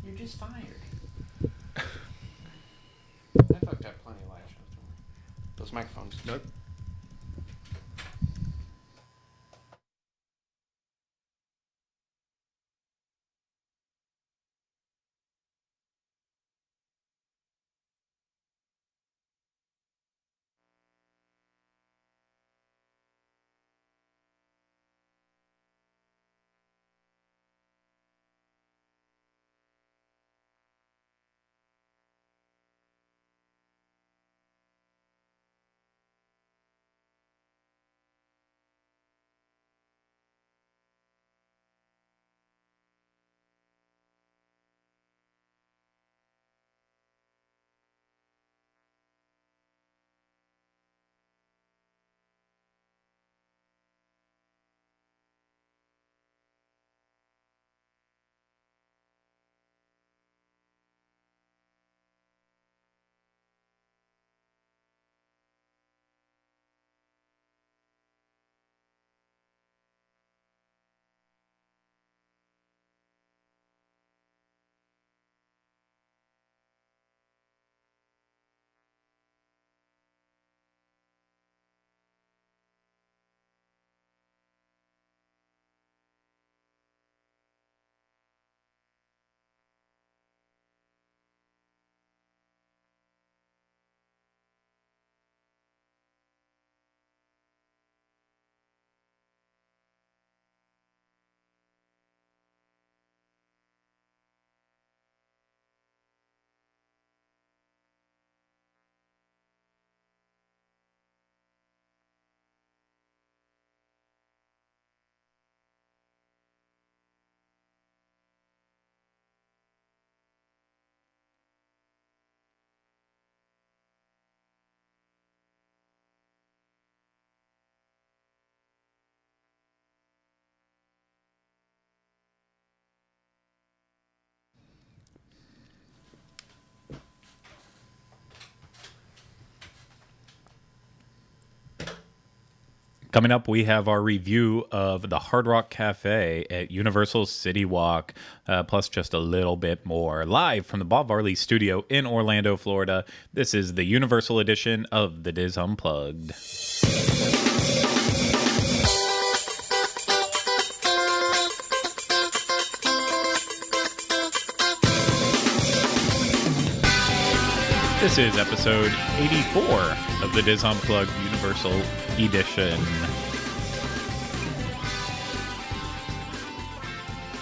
You're just fired. I fucked up plenty of live shows. Don't worry. Those microphones. Nope. Coming up, we have our review of the Hard Rock Cafe at Universal City Walk, plus just a little bit more. Live from the Bob Varley studio in Orlando, Florida, this is the Universal edition of The Diz Unplugged. This is episode 84 of the Diz Unplugged Universal Edition.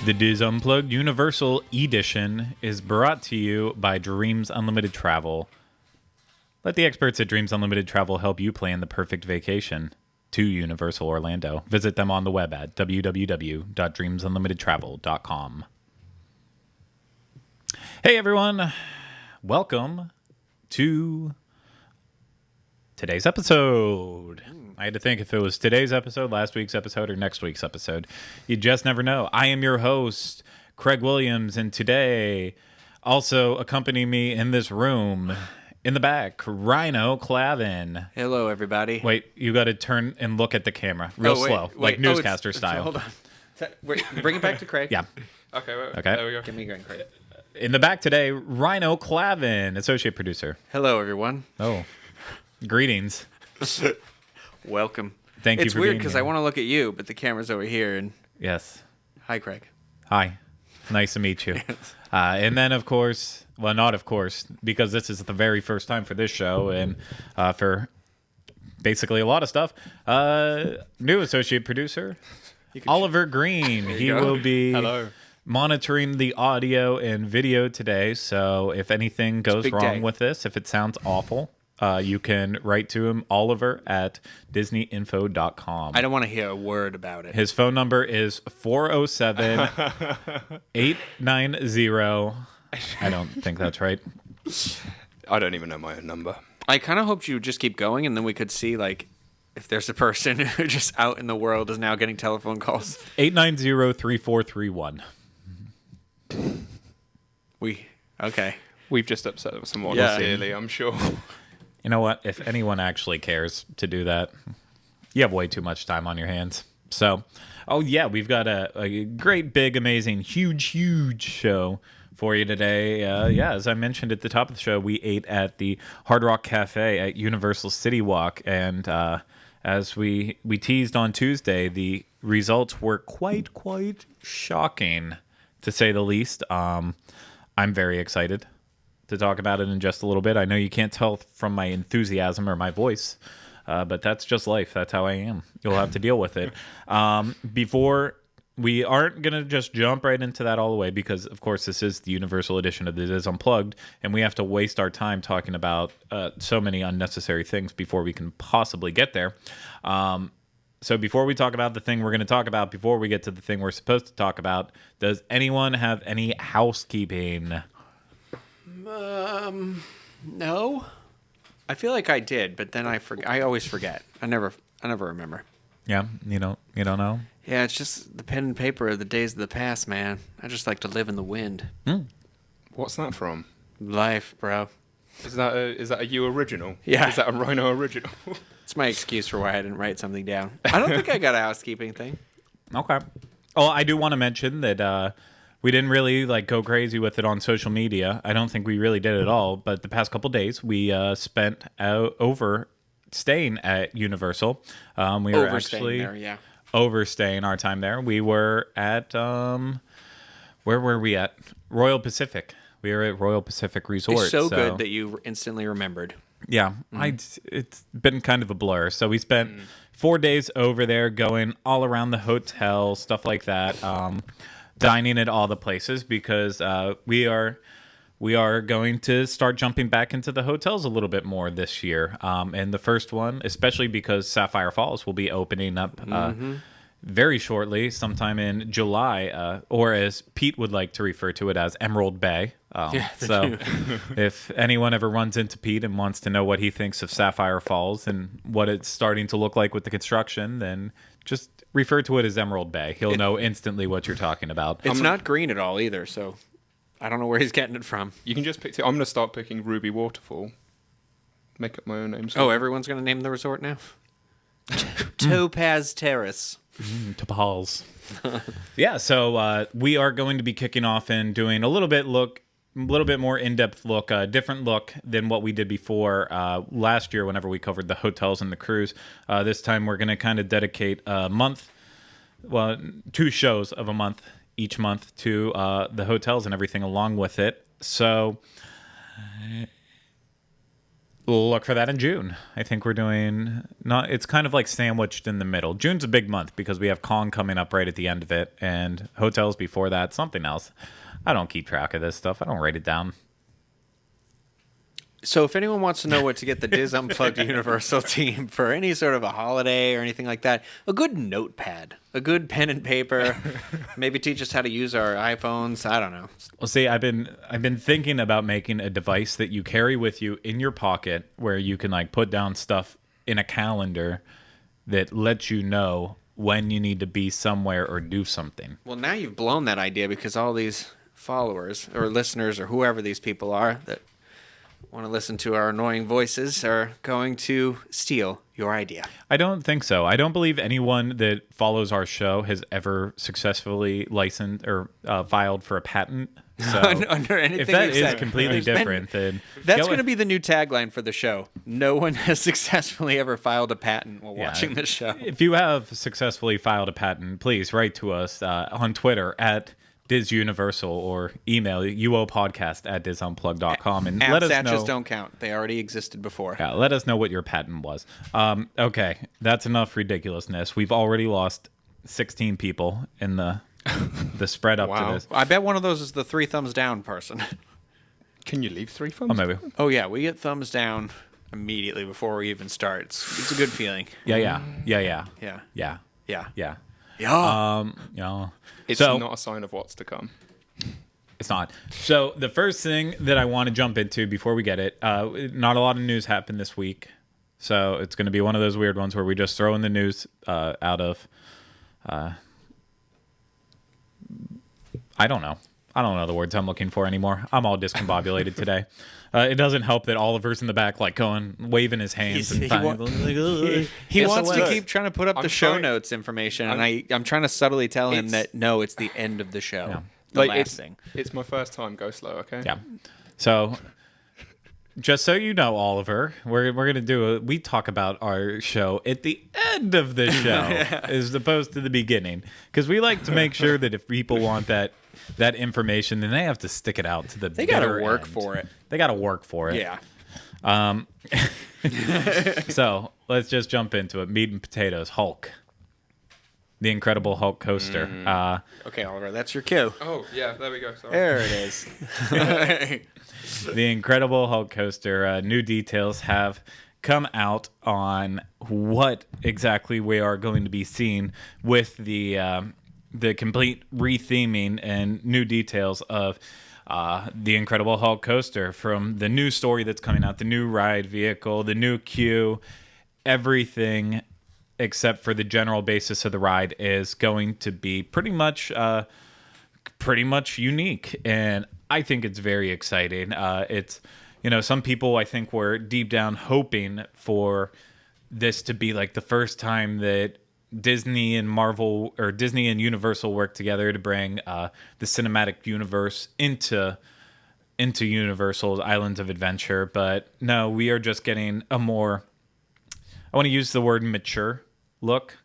The Diz Unplugged Universal Edition is brought to you by Dreams Unlimited Travel. Let the experts at Dreams Unlimited Travel help you plan the perfect vacation to Universal Orlando. Visit them on the web at www.dreamsunlimitedtravel.com. Hey everyone, welcome to today's episode. I had to think if it was today's episode, last week's episode, or next week's episode. You just never know. I am your host, Craig Williams, and today, also accompanying me in this room, in the back, Rhino Clavin. Hello, everybody. Wait, you got to turn and look at the camera real slow, like newscaster style. Hold on. Wait, bring it back to Craig. Yeah. Okay, wait, Okay. There we go. Give me a green, Craig. In the back today, Rhino Clavin, associate producer. Hello, everyone. Oh, greetings. Welcome. Thank you It's for weird being because here. I want to look at you, but the camera's over here. And Yes. hi, Craig. Hi. Nice to meet you. And then, of course, well, not of course, because this is the very first time for this show and for basically a lot of stuff, new associate producer, Oliver Green. He go. will be Hello. monitoring the audio and video today. So if anything goes big wrong day. with this, if it sounds awful, you can write to him, Oliver at disneyinfo.com. I don't want to hear a word about it. His phone number is 407-890. I don't think that's right. I don't even know my own number. I kind of hoped you would just keep going, and then we could see, like, if there's a person who just out in the world is now getting telephone calls. 890-3431. Okay. We've just upset someone Yeah. sincerely, I'm sure. You know what? If anyone actually cares to do that, you have way too much time on your hands. So, oh yeah, we've got a great, big, amazing, huge show for you today. As I mentioned at the top of the show, we ate at the Hard Rock Cafe at Universal City Walk, and as we teased on Tuesday, the results were quite shocking, to say the least. I'm very excited to talk about it in just a little bit. I know you can't tell from my enthusiasm or my voice, but that's just life. That's how I am. You'll have to deal with it. Before we aren't going to just jump right into that all the way because, of course, this is the Universal edition of This Is Unplugged, and we have to waste our time talking about so many unnecessary things before we can possibly get there. So before we talk about the thing we're going to talk about, before we get to the thing we're supposed to talk about, does anyone have any housekeeping? No. I feel like I did, but then I always forget. I never remember. Yeah, you don't know? Yeah, it's just the pen and paper of the days of the past, man. I just like to live in the wind. What's that from? Life, bro. Is that a you original? Yeah. Is that a Rhino original? It's my excuse for why I didn't write something down. I don't think I got a housekeeping thing. Okay. Oh, I do want to mention that we didn't really go crazy with it on social media. I don't think we really did at all. But the past couple days, we spent staying at Universal. We were actually there, yeah. overstaying our time there. We were at where were we at? Royal Pacific. We were at Royal Pacific Resort. It's so good that you instantly remembered. Yeah, it's been kind of a blur. So we spent 4 days over there, going all around the hotel, stuff like that, dining at all the places because we are going to start jumping back into the hotels a little bit more this year. And the first one, especially because Sapphire Falls will be opening up very shortly, sometime in July, or as Pete would like to refer to it as Emerald Bay. So if anyone ever runs into Pete and wants to know what he thinks of Sapphire Falls and what it's starting to look like with the construction, then just refer to it as Emerald Bay. He'll know instantly what you're talking about. It's not green at all either, so I don't know where he's getting it from. You can just pick it. I'm going to start picking Ruby Waterfall. Make up my own names. Oh, everyone's going to name the resort now? Topaz Terrace. Topaz. Yeah, so we are going to be kicking off and doing a little bit more in-depth look, different look than what we did before last year whenever we covered the hotels and the cruise. This time we're going to kind of dedicate a month, 2 shows of a month each month to the hotels and everything along with it. So look for that in June. I think we're doing it's kind of like sandwiched in the middle. June's a big month because we have Kong coming up right at the end of it and hotels before that, something else. I don't keep track of this stuff. I don't write it down. So if anyone wants to know what to get the Diz Unplugged Universal team for any sort of a holiday or anything like that, a good notepad, a good pen and paper, maybe teach us how to use our iPhones. I don't know. Well, see, I've been thinking about making a device that you carry with you in your pocket where you can put down stuff in a calendar that lets you know when you need to be somewhere or do something. Well, now you've blown that idea because all these followers or listeners or whoever these people are that want to listen to our annoying voices are going to steal your idea. I don't think so. I don't believe anyone that follows our show has ever successfully licensed or filed for a patent. So Under anything if that you've is said. completely different, then That's going to be the new tagline for the show. No one has successfully ever filed a patent while watching this show. If you have successfully filed a patent, please write to us on Twitter at DizUniversal or email uopodcast@dizunplugged.com and let us know. Don't count. They already existed before. Yeah, let us know what your patent was. Okay, that's enough ridiculousness. We've already lost 16 people in the spread up to this. I bet one of those is the 3 thumbs down person. Can you leave 3 thumbs? Oh, maybe. Oh, yeah. We get thumbs down immediately before we even start. It's a good feeling. Yeah. Yeah. It's So- not a sign of what's to come. It's not. So the first thing that I want to jump into before we get it, not a lot of news happened this week. So it's going to be one of those weird ones where we just throw in the news out of... I don't know the words I'm looking for anymore. I'm all discombobulated today. It doesn't help that Oliver's in the back, waving his hands. He wants to keep trying to put up the show notes information, and I'm trying to subtly tell him that, no, it's the end of the show. Yeah. the last thing. It's my first time. Go slow, okay? Yeah. So, just so you know, Oliver, we're gonna we talk about our show at the end of the show as opposed to the beginning, because we like to make sure that if people want that information, then they have to stick it out to the. They gotta bitter work end. for it. They gotta work for it. Yeah. So let's just jump into it. Meat and potatoes. Hulk. The Incredible Hulk coaster. Okay, Oliver, that's your cue. Oh, yeah, there we go. Sorry. There it is. The Incredible Hulk coaster. New details have come out on what exactly we are going to be seeing with the complete retheming and new details of the Incredible Hulk coaster, from the new story that's coming out, the new ride vehicle, the new queue, everything except for the general basis of the ride is going to be pretty much unique, and I think it's very exciting. It's, some people I think were deep down hoping for this to be like the first time that Disney and Marvel, or Disney and Universal, work together to bring the cinematic universe into Universal's Islands of Adventure. But no, we are just getting a more, I want to use the word mature look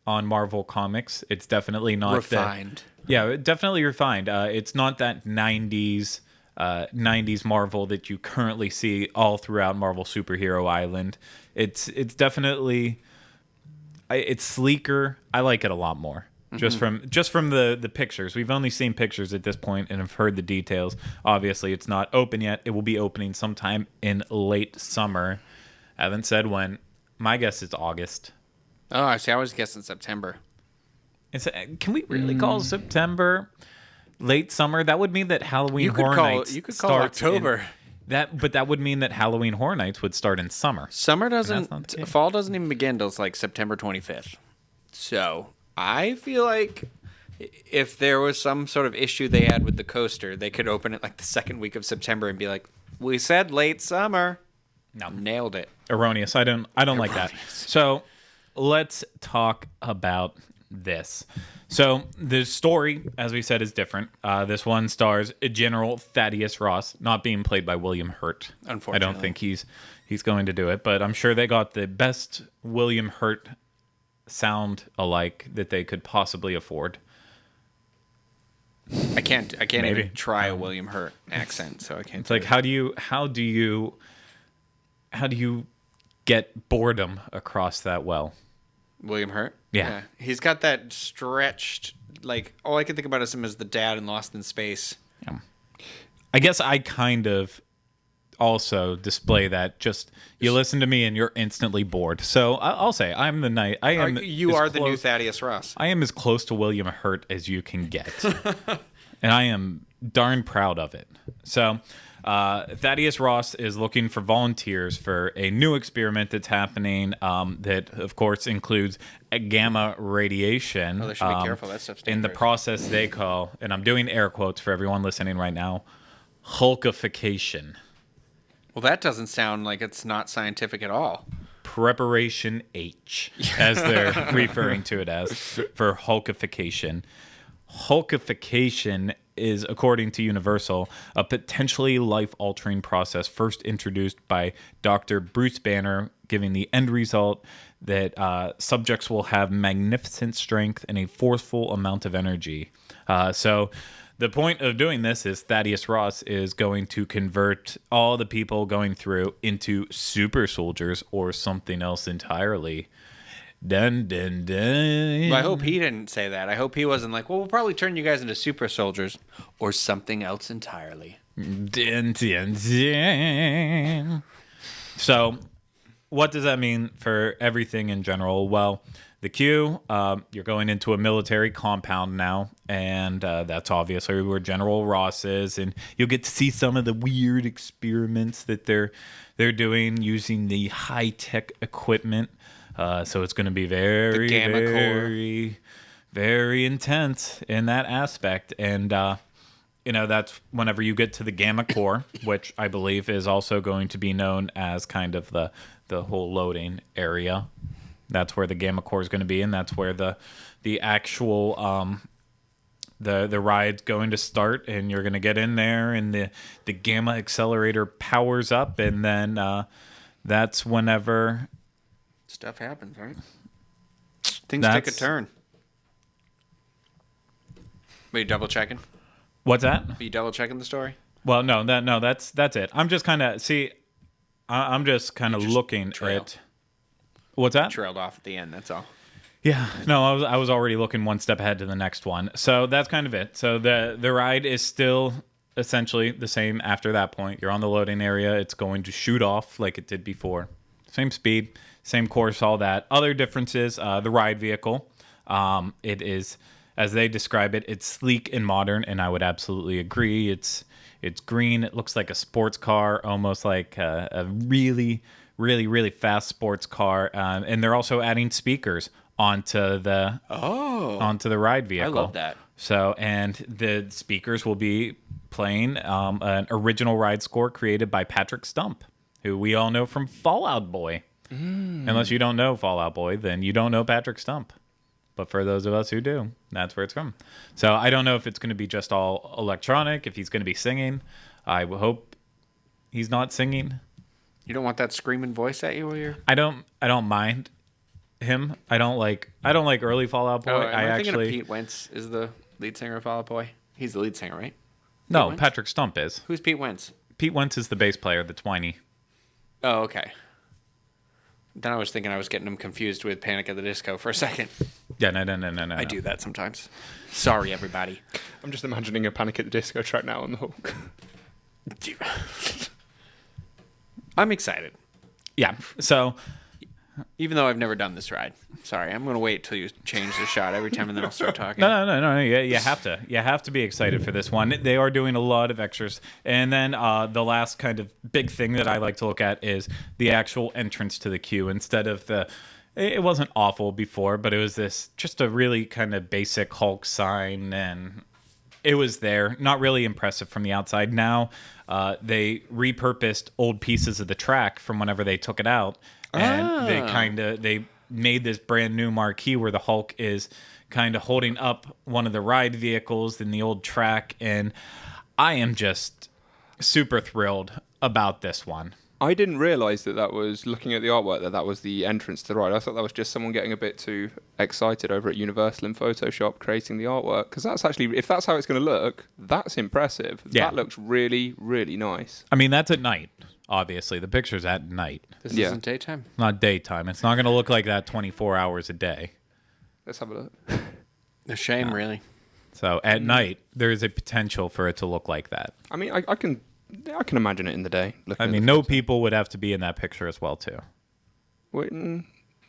on Marvel Comics. It's definitely not refined. Definitely refined. It's not that 90s Marvel that you currently see all throughout Marvel Superhero Island. It's definitely, it's sleeker. I like it a lot more. Mm-hmm. Just from the pictures. We've only seen pictures at this point and have heard the details. Obviously, it's not open yet. It will be opening sometime in late summer. I haven't said when. My guess is August. Oh, I see. I was guessing September. Can we really call September late summer? That would mean that Halloween Horror Nights. You could call October. But that would mean that Halloween Horror Nights would start in summer. Fall doesn't even begin till like September 25th. So I feel like if there was some sort of issue they had with the coaster, they could open it like the second week of September and be like, "We said late summer." No, nailed it. Erroneous. I don't like that. So let's talk about this. So the story, as we said, is different. This one stars General Thaddeus Ross, not being played by William Hurt. Unfortunately, I don't think he's going to do it, but I'm sure they got the best William Hurt sound alike that they could possibly afford. I can't even try a William Hurt accent, so I can't. It's like, how do you get boredom across that well? William Hurt? Yeah. He's got that stretched, like, all I can think about is him as the dad in Lost in Space. Yeah. I guess I kind of also display that. Just, you listen to me and you're instantly bored. So I'll say I'm the night. You are the new Thaddeus Ross. I am as close to William Hurt as you can get. And I am darn proud of it. So Thaddeus Ross is looking for volunteers for a new experiment that's happening that, of course, includes a gamma radiation. Oh, they should be careful. That stuff's dangerous. In the process they call, and I'm doing air quotes for everyone listening right now, Hulkification. Well, that doesn't sound like it's not scientific at all. Preparation H, as they're referring to it as, for Hulkification. Hulkification is, according to Universal, a potentially life-altering process first introduced by Dr. Bruce Banner, giving the end result that subjects will have magnificent strength and a forceful amount of energy. So the point of doing this is Thaddeus Ross is going to convert all the people going through into super soldiers or something else entirely. Dun, dun, dun. Well, I hope he didn't say that. I hope he wasn't like, well, we'll probably turn you guys into super soldiers or something else entirely. Dun, dun, dun. So what does that mean for everything in general? Well, the queue, you're going into a military compound now, and that's obviously where General Ross is, and you'll get to see some of the weird experiments that they're doing using the high-tech equipment. So it's going to be very, very, very intense in that aspect. And, that's whenever you get to the Gamma Core, which I believe is also going to be known as kind of the whole loading area. That's where the Gamma Core is going to be, and that's where the actual the ride's going to start, and you're going to get in there, and the gamma accelerator powers up, and then that's whenever stuff happens, right? Things take a turn. Are you double checking? What's that? Are you double checking the story? Well, no, that's it. I'm just kind of I'm just kind of looking at. What's that? Trailed off at the end. That's all. Yeah, no, I was already looking one step ahead to the next one. So that's kind of it. So the ride is still essentially the same after that point. You're on the loading area. It's going to shoot off like it did before. Same speed, same course, all that. Other differences, the ride vehicle. It is, as they describe it, it's sleek and modern, and I would absolutely agree. It's green. It looks like a sports car, almost like a really, really, really fast sports car. And they're also adding speakers onto the ride vehicle. I love that. So, and the speakers will be playing an original ride score created by Patrick Stump, who we all know from Fall Out Boy. Unless you don't know Fall Out Boy, then you don't know Patrick Stump. But for those of us who do, that's where it's from. So I don't know if it's going to be just all electronic, if he's going to be singing. I hope he's not singing. You don't want that screaming voice at you while you're... I don't mind him. I don't like early Fall Out Boy. I thinking of Pete Wentz is the lead singer of Fall Out Boy. He's the lead singer, right? No, Wentz? Patrick Stump is. Who's Pete Wentz? Pete Wentz is the bass player that's whiny. Oh, okay. Then I was thinking I was getting him confused with Panic at the Disco for a second. Yeah, no. I do that sometimes. Sorry, everybody. I'm just imagining a Panic at the Disco track now on the hook. I'm excited. Yeah, so... Even though I've never done this ride. Sorry, I'm going to wait till you change the shot every time and then I'll start talking. No. You have to. You have to be excited for this one. They are doing a lot of extras. And then the last kind of big thing that I like to look at is the actual entrance to the queue. Instead of the... It wasn't awful before, but it was just a really kind of basic Hulk sign, and it was there. Not really impressive from the outside. Now they repurposed old pieces of the track from whenever they took it out. And they made this brand new marquee where the Hulk is kind of holding up one of the ride vehicles in the old track, and I am just super thrilled about this one. I didn't realise that was, looking at the artwork, that was the entrance to the ride. I thought that was just someone getting a bit too excited over at Universal in Photoshop creating the artwork, because that's actually, if that's how it's going to look, that's impressive. Yeah. That looks really, really nice. I mean, that's at night. Obviously, the picture's at night. This isn't daytime? Not daytime. It's not going to look like that 24 hours a day. Let's have a look. A shame, really. So at night, there is a potential for it to look like that. I mean, I can imagine it in the day. I mean, no people would have to be in that picture as well, too.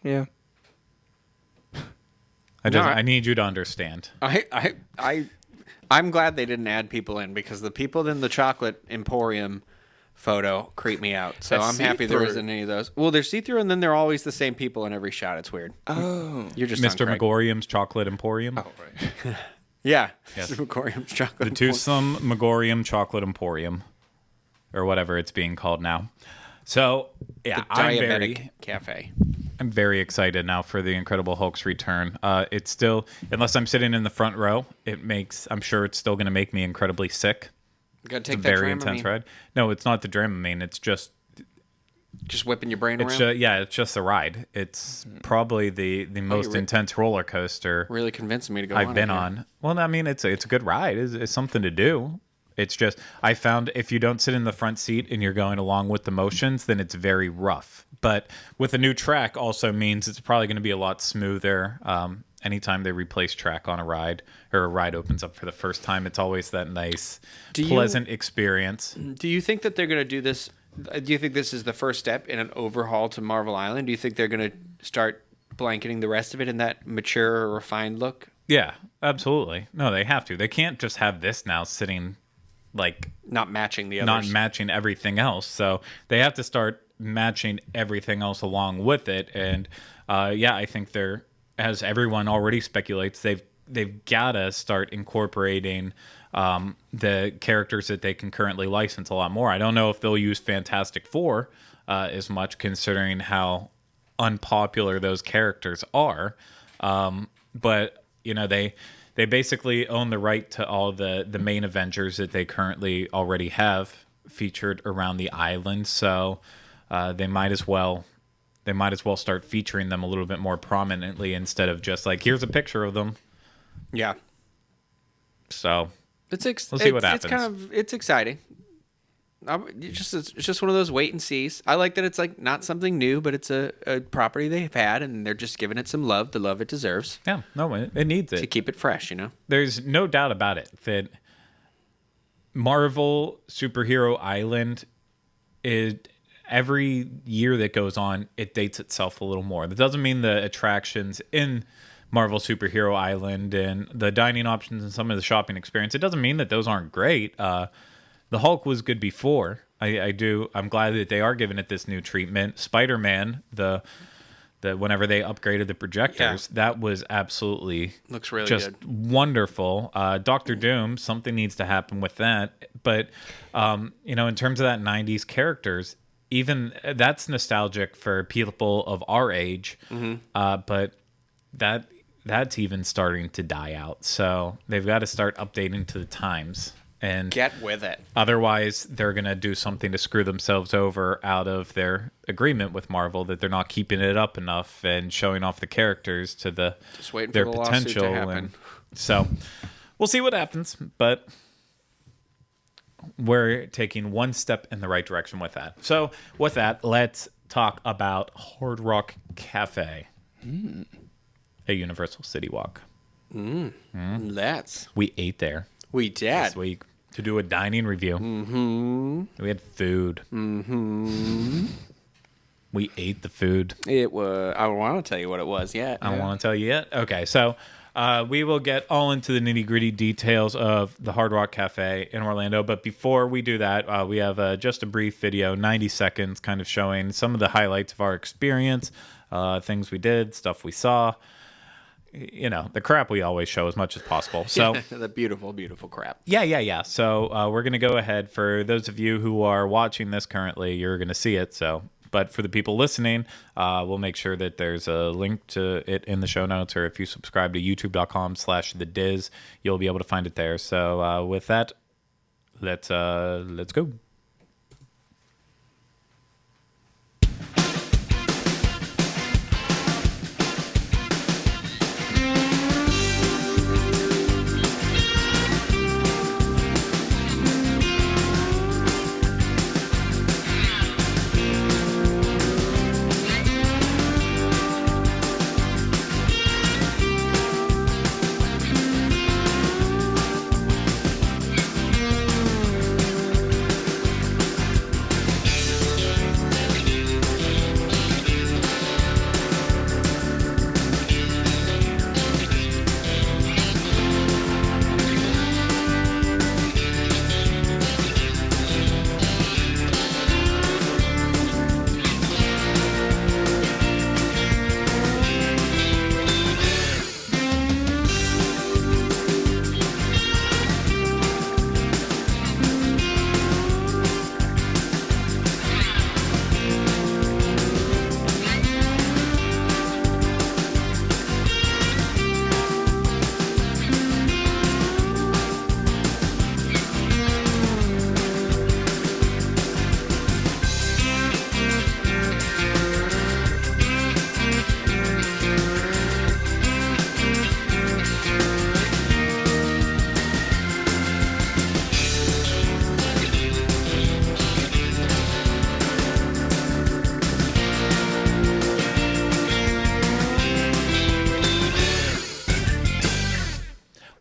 Yeah. I need you to understand. I'm glad they didn't add people in, because the people in the chocolate emporium photo creep me out. So They're I'm happy there see-through. isn't any of those. Well, they're see-through, and then they're always the same people in every shot. It's weird. Oh. You're just Mr. on Craig. Megorium's Chocolate Emporium. Oh, right. Yeah. Yes. Mr. Megorium's chocolate. The Twosome Megorium Chocolate Emporium. Or whatever it's being called now. So, yeah, The Diabetic Cafe. I'm very excited now for the Incredible Hulk's return. It's still, unless I'm sitting in the front row, I'm sure it's still going to make me incredibly sick. You gotta It's take a that very intense ride. No, it's not the Dramamine. It's just whipping your brain around. It's just the ride. It's probably the most intense roller coaster Really convincing me to go I've on been it here. on. Well, I mean, it's a good ride. It's something to do. It's just, I found if you don't sit in the front seat and you're going along with the motions, then it's very rough. But with a new track also means it's probably going to be a lot smoother. Anytime they replace track on a ride, or a ride opens up for the first time, it's always that nice, pleasant experience. Do you think that they're going to do this? Do you think this is the first step in an overhaul to Marvel Island? Do you think they're going to start blanketing the rest of it in that mature, refined look? Yeah, absolutely. No, they have to. They can't just have this now sitting like Not matching the others. not matching everything else. So they have to start matching everything else along with it. And I think they're, as everyone already speculates, they've got to start incorporating the characters that they can currently license a lot more. I don't know if they'll use Fantastic Four as much, considering how unpopular those characters are. But you know, they basically own the right to all the main Avengers that they currently already have featured around the island. So they might as well start featuring them a little bit more prominently instead of just like, here's a picture of them. Yeah. So We'll see what happens. It's exciting. It's just one of those wait and sees. I like that it's like not something new, but it's a property they've had, and they're just giving it some love, the love it deserves. Yeah, no, it needs it to keep it fresh. There's no doubt about it that Marvel Superhero Island is, every year that goes on, it dates itself a little more. That doesn't mean the attractions in Marvel Superhero Island and the dining options and some of the shopping experience, it doesn't mean that those aren't great. The Hulk was good before. I'm glad that they are giving it this new treatment. Spider-Man, the whenever they upgraded the projectors, that was absolutely looks really just good. Wonderful. Doctor Doom, something needs to happen with that. But in terms of that 90s characters, even that's nostalgic for people of our age. But that's even starting to die out. So they've got to start updating to the times. And get with it. Otherwise, they're going to do something to screw themselves over out of their agreement with Marvel, that they're not keeping it up enough and showing off the characters to their potential. And so we'll see what happens, but we're taking one step in the right direction with that. So with that, let's talk about Hard Rock Cafe, a Universal City Walk. We ate there. We did this week to do a dining review. We had food. We ate the food. It was. I don't want to tell you what it was yet. I don't want to tell you yet. Okay, so we will get all into the nitty gritty details of the Hard Rock Cafe in Orlando. But before we do that, we have just a brief video, 90 seconds, kind of showing some of the highlights of our experience, things we did, stuff we saw. The crap we always show as much as possible. So the beautiful, beautiful crap. Yeah. So we're going to go ahead. For those of you who are watching this currently, you're going to see it. But for the people listening, we'll make sure that there's a link to it in the show notes, or if you subscribe to youtube.com/thediz, you'll be able to find it there. So with that, let's go.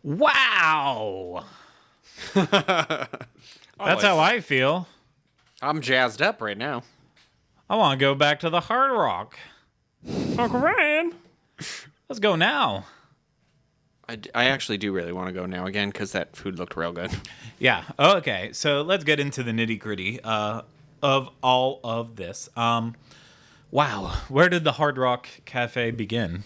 Wow. That's how I feel. I'm jazzed up right now. I want to go back to the Hard Rock. Uncle Ryan. Let's go now. I actually do really want to go now again because that food looked real good. Yeah. Okay. So let's get into the nitty gritty of all of this. Wow. Where did the Hard Rock Cafe begin?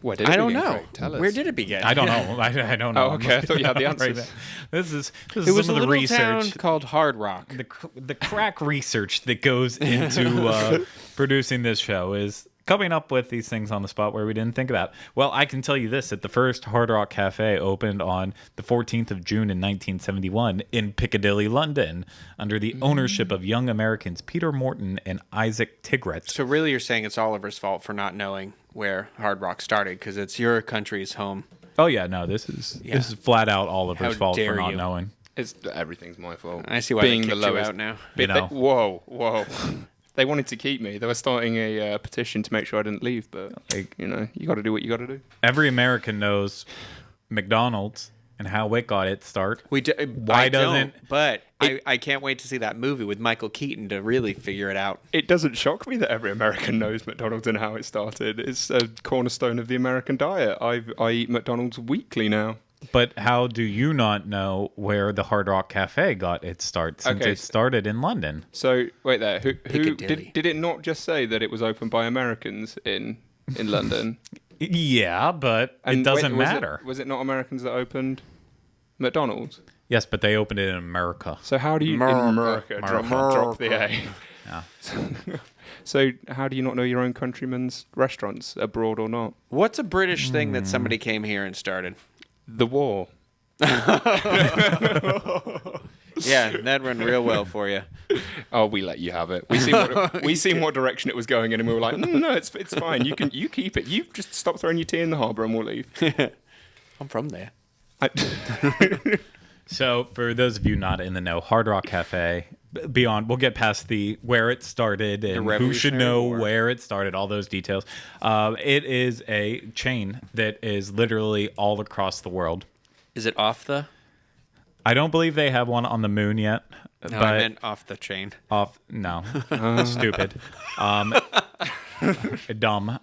I don't know. Where did it begin? I don't know. I don't know. Oh, okay. I thought you had the answers. Right. This is it was some a of the little research town called Hard Rock. The crack research that goes into producing this show is coming up with these things on the spot where we didn't think about. Well, I can tell you this, that the first Hard Rock Cafe opened on the 14th of June in 1971 in Piccadilly, London, under the ownership of young Americans Peter Morton and Isaac Tigret. So really you're saying it's Oliver's fault for not knowing where Hard Rock started because it's your country's home. Oh, yeah, no, this is flat out Oliver's How fault for dare not you. knowing. Everything's my fault. I see why they kicked you out now. You know. Whoa. They wanted to keep me. They were starting a petition to make sure I didn't leave, but you got to do what you got to do. Every American knows McDonald's and how it got its start. Why doesn't? But I can't wait to see that movie with Michael Keaton to really figure it out. It doesn't shock me that every American knows McDonald's and how it started. It's a cornerstone of the American diet. I eat McDonald's weekly now. But how do you not know where the Hard Rock Cafe got its start since it started in London? So, wait there. Who Piccadilly. did it not just say that it was opened by Americans in London? Yeah, but it doesn't matter. Was it not Americans that opened McDonald's? Yes, but they opened it in America. So how do you... America. Drop the A. Yeah. So how do you not know your own countrymen's restaurants, abroad or not? What's a British thing that somebody came here and started? The war. Yeah, that went real well for you. Oh, we let you have it. We seen what direction it was going in, and we were like, no, it's fine. You keep it. You just stop throwing your tea in the harbour, and we'll leave. I'm from there. So, for those of you not in the know, Hard Rock Cafe, beyond, we'll get past the where it started and who should know where it started, all those details. It is a chain that is literally all across the world. Is it off the? I don't believe they have one on the moon yet. No, but I meant off the chain. No. Stupid. Dumb.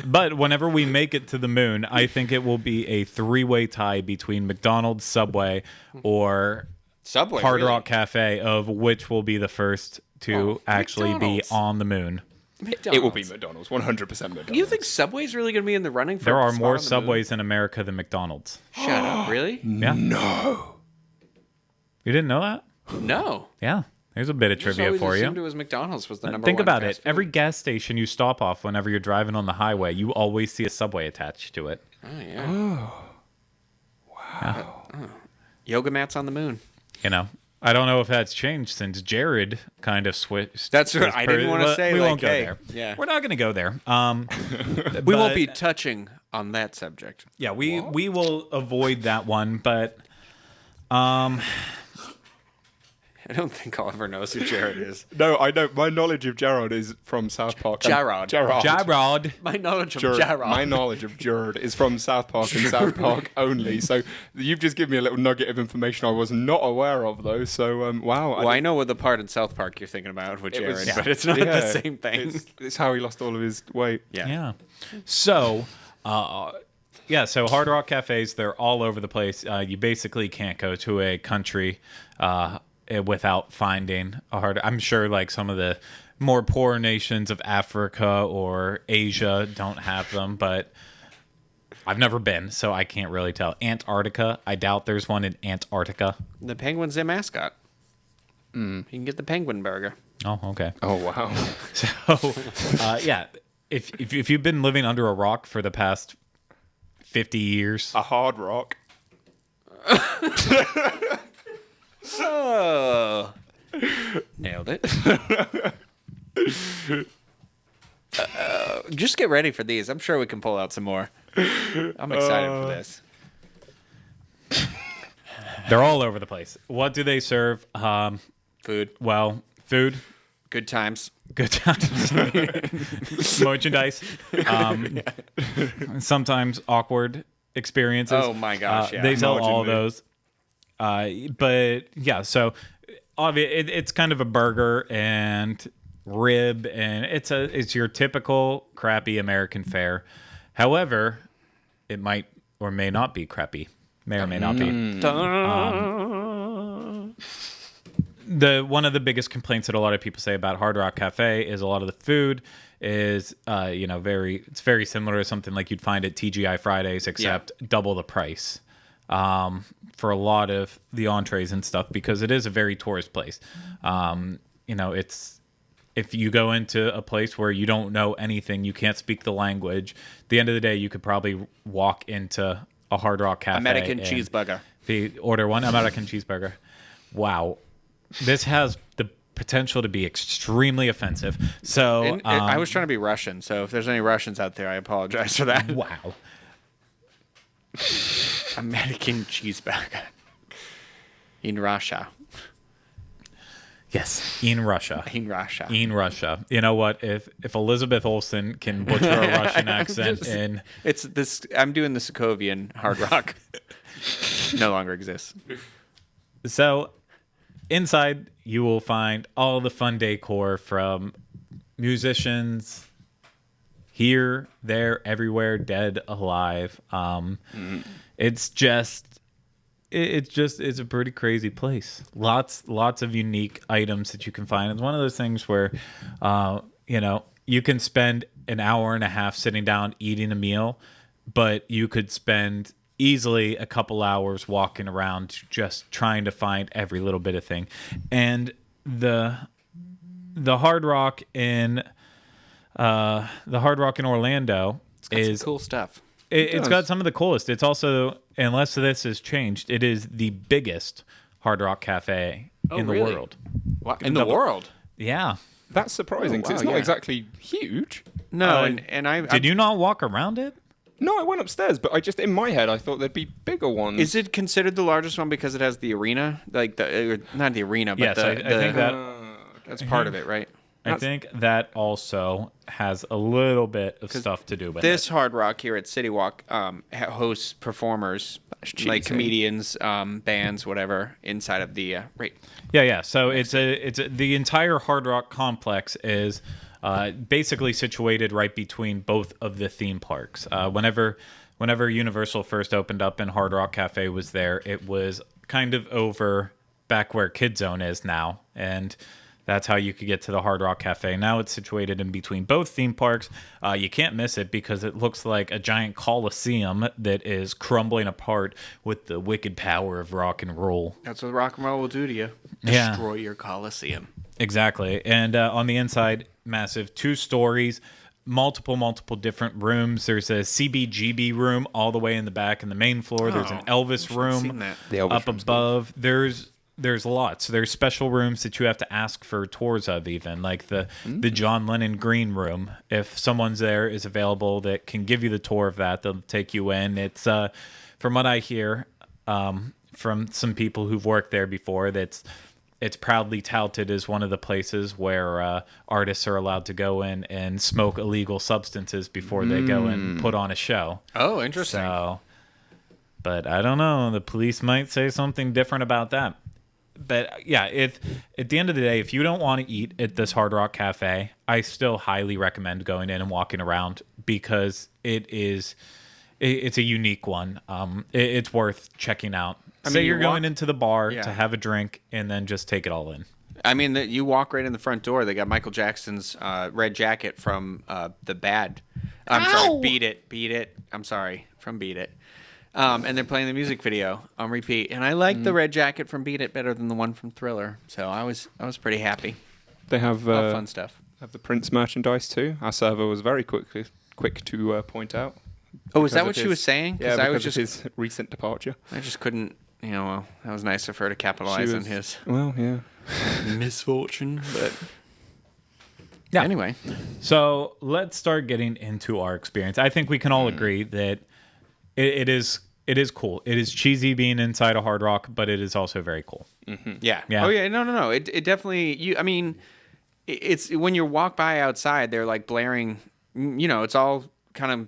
But whenever we make it to the moon, I think it will be a three-way tie between McDonald's, Subway, or Subway, Hard really? Rock Cafe, of which will be the first to actually McDonald's. be on the moon. It will be McDonald's, 100% McDonald's. You think Subway's really going to be in the running for There a are spot more on the Subways in America than McDonald's. moon? Shut up, really? Yeah. No. You didn't know that? No. Yeah. There's a bit of Just trivia always for assumed you. it was McDonald's was the number Think one about fast it. food. Every gas station you stop off whenever you're driving on the highway, you always see a Subway attached to it. Oh, yeah. Wow. Yoga mats on the moon. You know, I don't know if that's changed since Jared kind of switched. That's what I didn't want to say. We like, won't go hey, there. Yeah. We're not going to go there. We won't be touching on that subject. Yeah, we will avoid that one. But I don't think Oliver knows who Jared is. No, I know. My knowledge of Gerard is from South Park. Jarrod. Jarrod. My knowledge of Jared. Jarrod. My knowledge of Jared is from South Park and South Park only. So you've just given me a little nugget of information I was not aware of, though. So wow. Well, I know what the part in South Park you're thinking about with It was- Jared, but it's not the same thing. It's how he lost all of his weight. Yeah. So, so Hard Rock Cafes, they're all over the place. You basically can't go to a country without finding a hard. I'm sure like some of the more poor nations of Africa or Asia don't have them, but I've never been, so I can't really tell. Antarctica, I doubt there's one in Antarctica. The penguin's their mascot. You can get the penguin burger. Oh, okay. Oh wow. So, if you've been living under a rock for the past 50 years, A Hard Rock. Oh, nailed it. Just get ready for these. I'm sure we can pull out some more. I'm excited for this. they're all over the place. What do they serve? Food, Well, food, good times. good times, merchandise, sometimes awkward experiences. Oh my gosh, yeah. They sell all Marginally. those. But yeah, so it's kind of a burger and rib, and it's your typical crappy American fare. However, it might or may not be crappy. May or may not be. One of the biggest complaints that a lot of people say about Hard Rock Cafe is a lot of the food is it's very similar to something like you'd find at TGI Fridays, except double the price for a lot of the entrees and stuff, because it is a very tourist place. It's if you go into a place where you don't know anything, you can't speak the language, at the end of the day, you could probably walk into a Hard Rock Cafe. American cheeseburger. If you order one American cheeseburger. Wow. This has the potential to be extremely offensive. So And I was trying to be Russian, so if there's any Russians out there, I apologize for that. wow. American cheeseburger. In Russia. Yes, in Russia. In Russia. In Russia. You know what? If Elizabeth Olsen can butcher a Russian accent in... It's this. I'm doing the Sokovian Hard Rock. No longer exists. So, inside, you will find all the fun decor from musicians here, there, everywhere, dead, alive. It's a pretty crazy place. Lots of unique items that you can find. It's one of those things where, you can spend an hour and a half sitting down eating a meal, but you could spend easily a couple hours walking around just trying to find every little bit of thing. And the Hard Rock in Orlando is some cool stuff. It's got some of the coolest. It's also, unless this has changed, it is the biggest Hard Rock Cafe in the really? world. What? In the world? Yeah. That's surprising, 'cause wow, it's not yeah. exactly huge. No, and I Did you not walk around it? No, I went upstairs, but in my head, I thought there'd be bigger ones. Is it considered the largest one because it has the arena? Like not the arena, but Yes, I think that. that's part of it, right? I think that also has a little bit of stuff to do with This it. Hard Rock here at City Walk hosts performers, like comedians, bands, whatever, inside of the right. Yeah. So the entire Hard Rock complex is basically situated right between both of the theme parks. Whenever Universal first opened up and Hard Rock Cafe was there, it was kind of over back where Kid Zone is now, and that's how you could get to the Hard Rock Cafe. Now it's situated in between both theme parks. You can't miss it because it looks like a giant coliseum that is crumbling apart with the wicked power of rock and roll. That's what rock and roll will do to you. Yeah. Destroy your Coliseum. Exactly. And on the inside, massive 2 stories, multiple different rooms. There's a CBGB room all the way in the back in the main floor. There's an Elvis seen room that. The Elvis up room's above. There's lots. There's special rooms that you have to ask for tours of, even like the John Lennon Green Room. If someone's there is available that can give you the tour of that, they'll take you in. It's from what I hear from some people who've worked there before, it's proudly touted as one of the places where artists are allowed to go in and smoke illegal substances before they go and put on a show. Oh, interesting. So, but I don't know. The police might say something different about that. But yeah, at the end of the day, if you don't want to eat at this Hard Rock Cafe, I still highly recommend going in and walking around because it's a unique one. It's worth checking out. Say you're going into the bar to have a drink and then just take it all in. I mean, you walk right in the front door. They got Michael Jackson's red jacket from the Bad. Sorry, Beat It. I'm sorry, from Beat It. And they're playing the music video on repeat. And I like the red jacket from Beat It better than the one from Thriller. So I was pretty happy. They have Fun stuff. Have the Prince merchandise too. Our server was very quick to point out. Oh, is that Because what of she was saying? Yeah, I because was of his recent departure. I just couldn't. Well, that was nice of her to capitalize on his Well, yeah. misfortune. But Yeah. anyway, So let's start getting into our experience. I think we can all agree that it is cool. It is cheesy being inside a Hard Rock, but it is also very cool. yeah. Yeah. Oh yeah. No. It definitely. I mean, it's when you walk by outside, they're like blaring. It's all kind of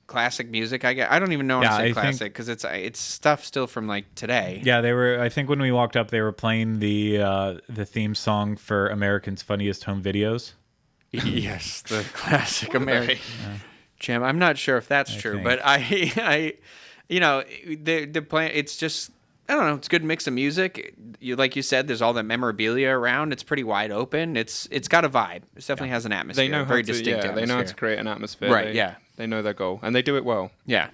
classic music. I don't even know how to say classic because it's stuff still from like today. Yeah, they were. I think when we walked up, they were playing the theme song for American's Funniest Home Videos. Yes, the classic American Jam. I'm not sure if that's true, think. but they're playing. It's just I don't know. It's a good mix of music. Like you said, there's all that memorabilia around. It's pretty wide open. It's got a vibe. It definitely has an atmosphere. They know very how to, distinct. yeah, they know how to atmosphere. create an atmosphere. Right, yeah. They know their goal, and they do it well. Yeah.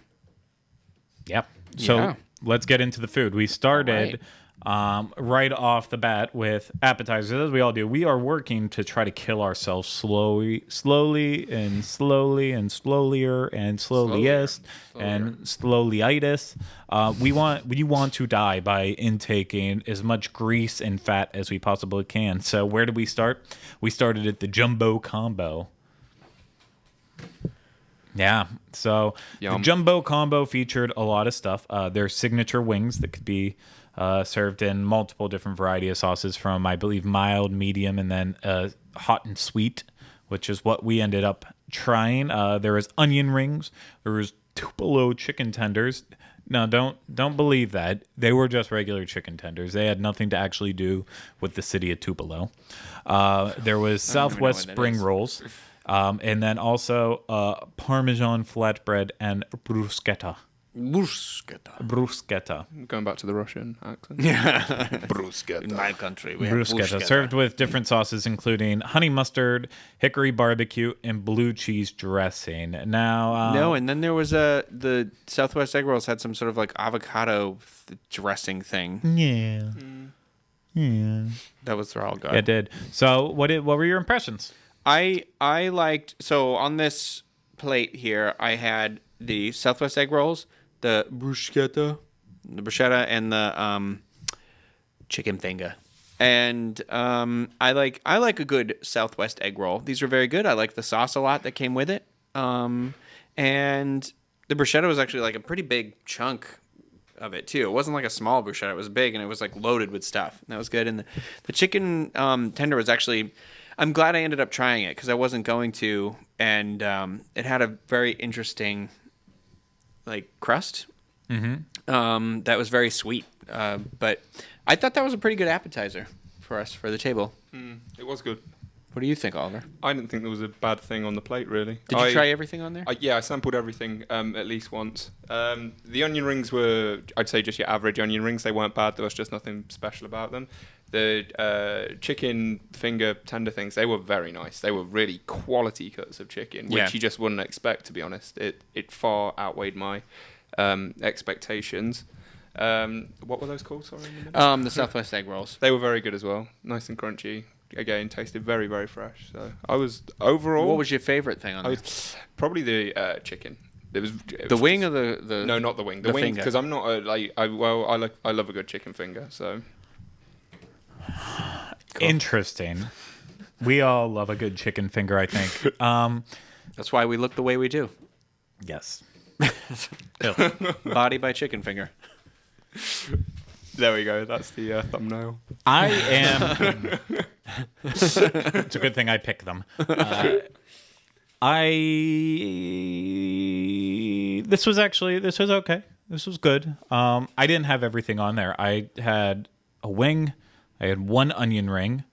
Yep. So Yeah. let's get into the food. We started right off the bat with appetizers, as we all do. We are working to try to kill ourselves slowly and slowlier and slowliest and slowlyitis. We want to die by intaking as much grease and fat as we possibly can. So where did we start? We started at the jumbo combo. Yeah, so the jumbo combo featured a lot of stuff. Their signature wings that could be served in multiple different variety of sauces from, I believe, mild, medium, and then hot and sweet, which is what we ended up trying. There was onion rings. There was Tupelo chicken tenders. No, don't believe that. They were just regular chicken tenders. They had nothing to actually do with the city of Tupelo. There was Southwest spring rolls. And then also Parmesan flatbread and bruschetta. Bruschetta. Going back to the Russian accent. Yeah. Bruschetta. In my country, we have Bruschetta, served with different sauces, including honey mustard, hickory barbecue, and blue cheese dressing. Now, no, and then there was the Southwest egg rolls had some sort of like avocado dressing thing. Yeah. That was all good. It did. So, what were your impressions? I liked, so on this plate here, I had the Southwest egg rolls, the bruschetta, and the chicken finger. And I like a good Southwest egg roll. These were very good. I like the sauce a lot that came with it. And the bruschetta was actually like a pretty big chunk of it too. It wasn't like a small bruschetta. It was big and it was like loaded with stuff. And that was good. And the chicken tender was actually, I'm glad I ended up trying it because I wasn't going to. And it had a very interesting like crust. Mm-hmm. That was very sweet. But I thought that was a pretty good appetizer for us for the table. It was good. What do you think, Oliver? I didn't think there was a bad thing on the plate, really. Did you try everything on there? Yeah, I sampled everything at least once. The onion rings were, I'd say, just your average onion rings. They weren't bad. There was just nothing special about them. The chicken finger tender things, they were very nice. They were really quality cuts of chicken, which you just wouldn't expect, to be honest. It far outweighed my expectations. What were those called? Sorry. The Southwest egg rolls. They were very good as well. Nice and crunchy. Again, tasted very, very fresh. So I was overall. What was your favorite thing on there? Probably the chicken. It was the wing or the no, not the wing. The wing, because I'm not I love a good chicken finger. So cool. Interesting. We all love a good chicken finger, I think. That's why we look the way we do. Yes. Body by chicken finger. There we go. That's the thumbnail. I am. It's a good thing I picked them. This was okay. This was good. I didn't have everything on there. I had a wing. I had one onion ring.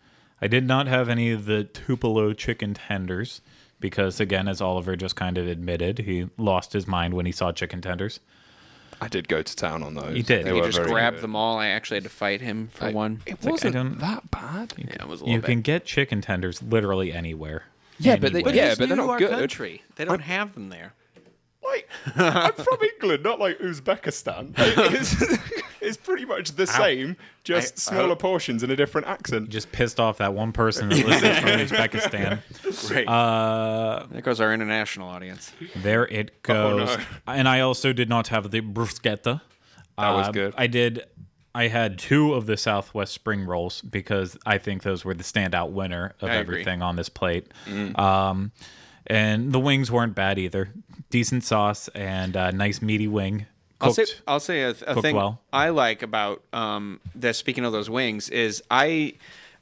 I did not have any of the Tupelo chicken tenders because, again, as Oliver just kind of admitted, he lost his mind when he saw chicken tenders. I did go to town on those. You did. He just grabbed them all. I actually had to fight him for one. It wasn't that bad. Yeah, it was a little bit. You can get chicken tenders literally anywhere. Yeah, but Anywhere. they're not good. Country. They don't have them there. Like, I'm from England, not like Uzbekistan. It's pretty much the same, just smaller portions in a different accent. Just pissed off that one person that listens from Uzbekistan. Great. There goes our international audience. There it goes. Oh, no. And I also did not have the bruschetta. That was good. I had two of the Southwest spring rolls because I think those were the standout winner of everything on this plate. And the wings weren't bad either. Decent sauce and a nice meaty wing. I'll say a thing well. I like about this. Speaking of those wings, is I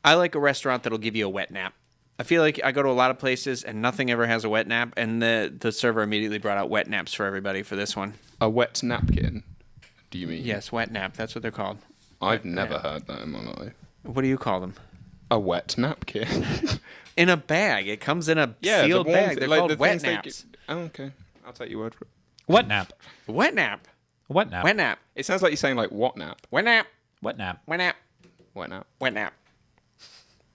like a restaurant that'll give you a wet nap. I feel like I go to a lot of places and nothing ever has a wet nap, and the server immediately brought out wet naps for everybody for this one. A wet napkin? Do you mean? Yes, wet nap. That's what they're called. I've never heard that in my life. What do you call them? A wet napkin. In a bag. It comes in a sealed bag. They're called wet naps. Okay. I'll take your word for it. Wet nap. Wet nap. Wet nap. Wet nap. It sounds like you're saying like what nap? Wet nap. Wet nap. Wet nap. Wet nap. Wet nap.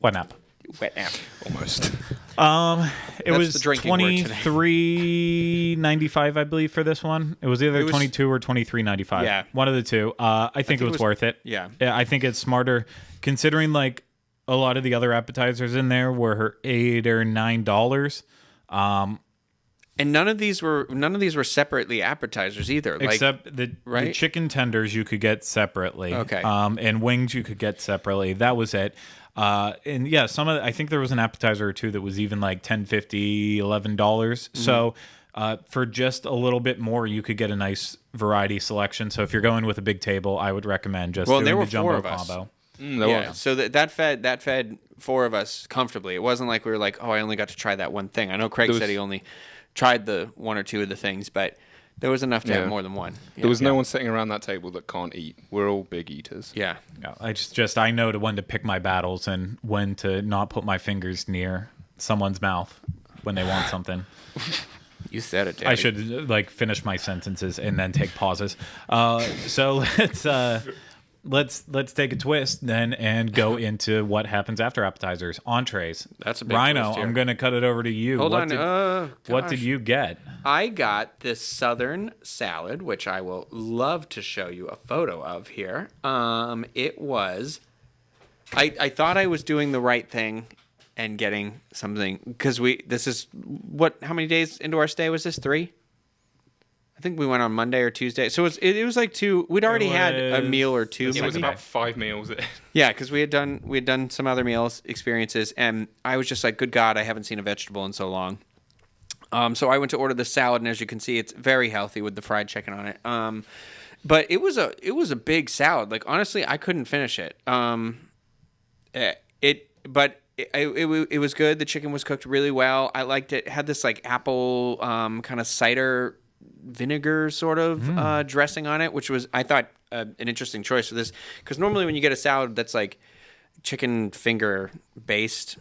Wet nap. Wet nap. Almost. It That's was the drinking word today. $23.95, I believe, for this one. It was either $22 or $23.95. Yeah. One of the two. I think it was worth it. Yeah. I think it's smarter considering like a lot of the other appetizers in there were $8 or $9. And none of these were separately appetizers either. Except the chicken tenders you could get separately. Okay. And wings you could get separately. That was it. And yeah, I think there was an appetizer or two that was even like $10, $50, $11. Mm-hmm. So for just a little bit more, you could get a nice variety selection. So if you're going with a big table, I would recommend just doing the jumbo combo. So that fed four of us comfortably. It wasn't like we were like, oh, I only got to try that one thing. I know Craig said he only tried the one or two of the things, but there was enough to have more than one. Yeah. There was no one sitting around that table that can't eat. We're all big eaters. Yeah. I know when to pick my battles and when to not put my fingers near someone's mouth when they want something. You said it, Daddy. I should finish my sentences and then take pauses. So let's take a twist then and go into what happens after appetizers. Entrees. That's a big Rhino, twist here. I'm going to cut it over to you. Hold on. What did you get? I got this Southern salad, which I will love to show you a photo of here. It was... I thought I was doing the right thing and getting something... Because how many days into our stay was this? 3? I think we went on Monday or Tuesday. So it was like 2. We'd already had a meal or two. It was about 5 meals. Yeah, because we had done some other meals experiences, and I was just like, good God, I haven't seen a vegetable in so long. So I went to order the salad, and as you can see, it's very healthy with the fried chicken on it. But it was a big salad. Like honestly, I couldn't finish it. It was good. The chicken was cooked really well. I liked it. It had this like apple kind of cider vinegar sort of dressing on it, which was, I thought, an interesting choice for this, because normally when you get a salad that's like chicken finger based,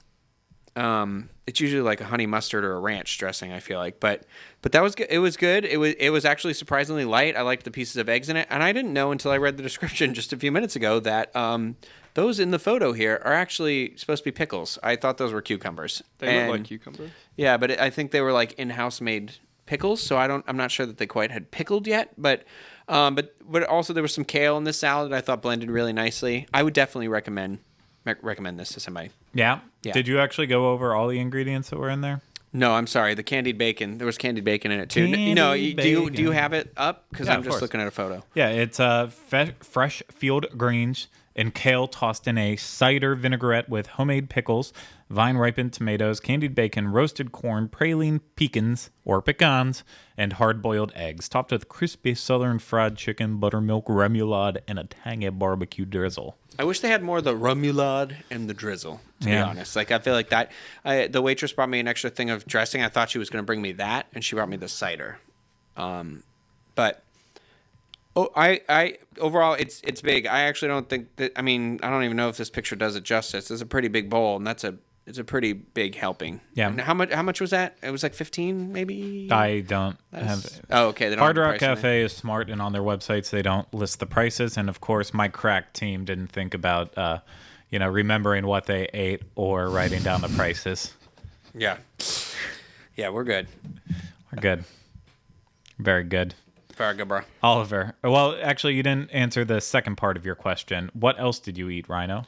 it's usually like a honey mustard or a ranch dressing, I feel like, but that was good. It was good. It was actually surprisingly light. I liked the pieces of eggs in it, and I didn't know until I read the description just a few minutes ago that those in the photo here are actually supposed to be pickles. I thought those were cucumbers. They look like cucumbers. Yeah, but I think they were like in-house made pickles, so I'm not sure that they quite had pickled yet, but also there was some kale in this salad that I thought blended really nicely. I would definitely recommend this to somebody. Yeah. Yeah. Did you actually go over all the ingredients that were in there? No, I'm sorry. The candied bacon. There was candied bacon in it too. Candied Do you have it up? Because I'm just looking at a photo. Yeah, it's fresh field greens and kale tossed in a cider vinaigrette with homemade pickles, vine-ripened tomatoes, candied bacon, roasted corn, praline pecans or pecans, and hard-boiled eggs, topped with crispy southern fried chicken, buttermilk, remoulade, and a tangy barbecue drizzle. I wish they had more of the remoulade and the drizzle, to be honest. Like, I feel like that... the waitress brought me an extra thing of dressing. I thought she was going to bring me that, and she brought me the cider. But... I overall it's big. I actually don't think that. I mean, I don't even know if this picture does it justice. It's a pretty big bowl, and it's a pretty big helping. Yeah. And how much was that? It was like 15, maybe. I don't have. Oh, okay. They don't Hard have the Rock price in Cafe is smart, and on their websites they don't list the prices. And of course, my crack team didn't think about remembering what they ate or writing down the prices. Yeah. Yeah, we're good. We're good. Very good. Very good, bro. Oliver. Well, actually, you didn't answer the second part of your question. What else did you eat, Rhino?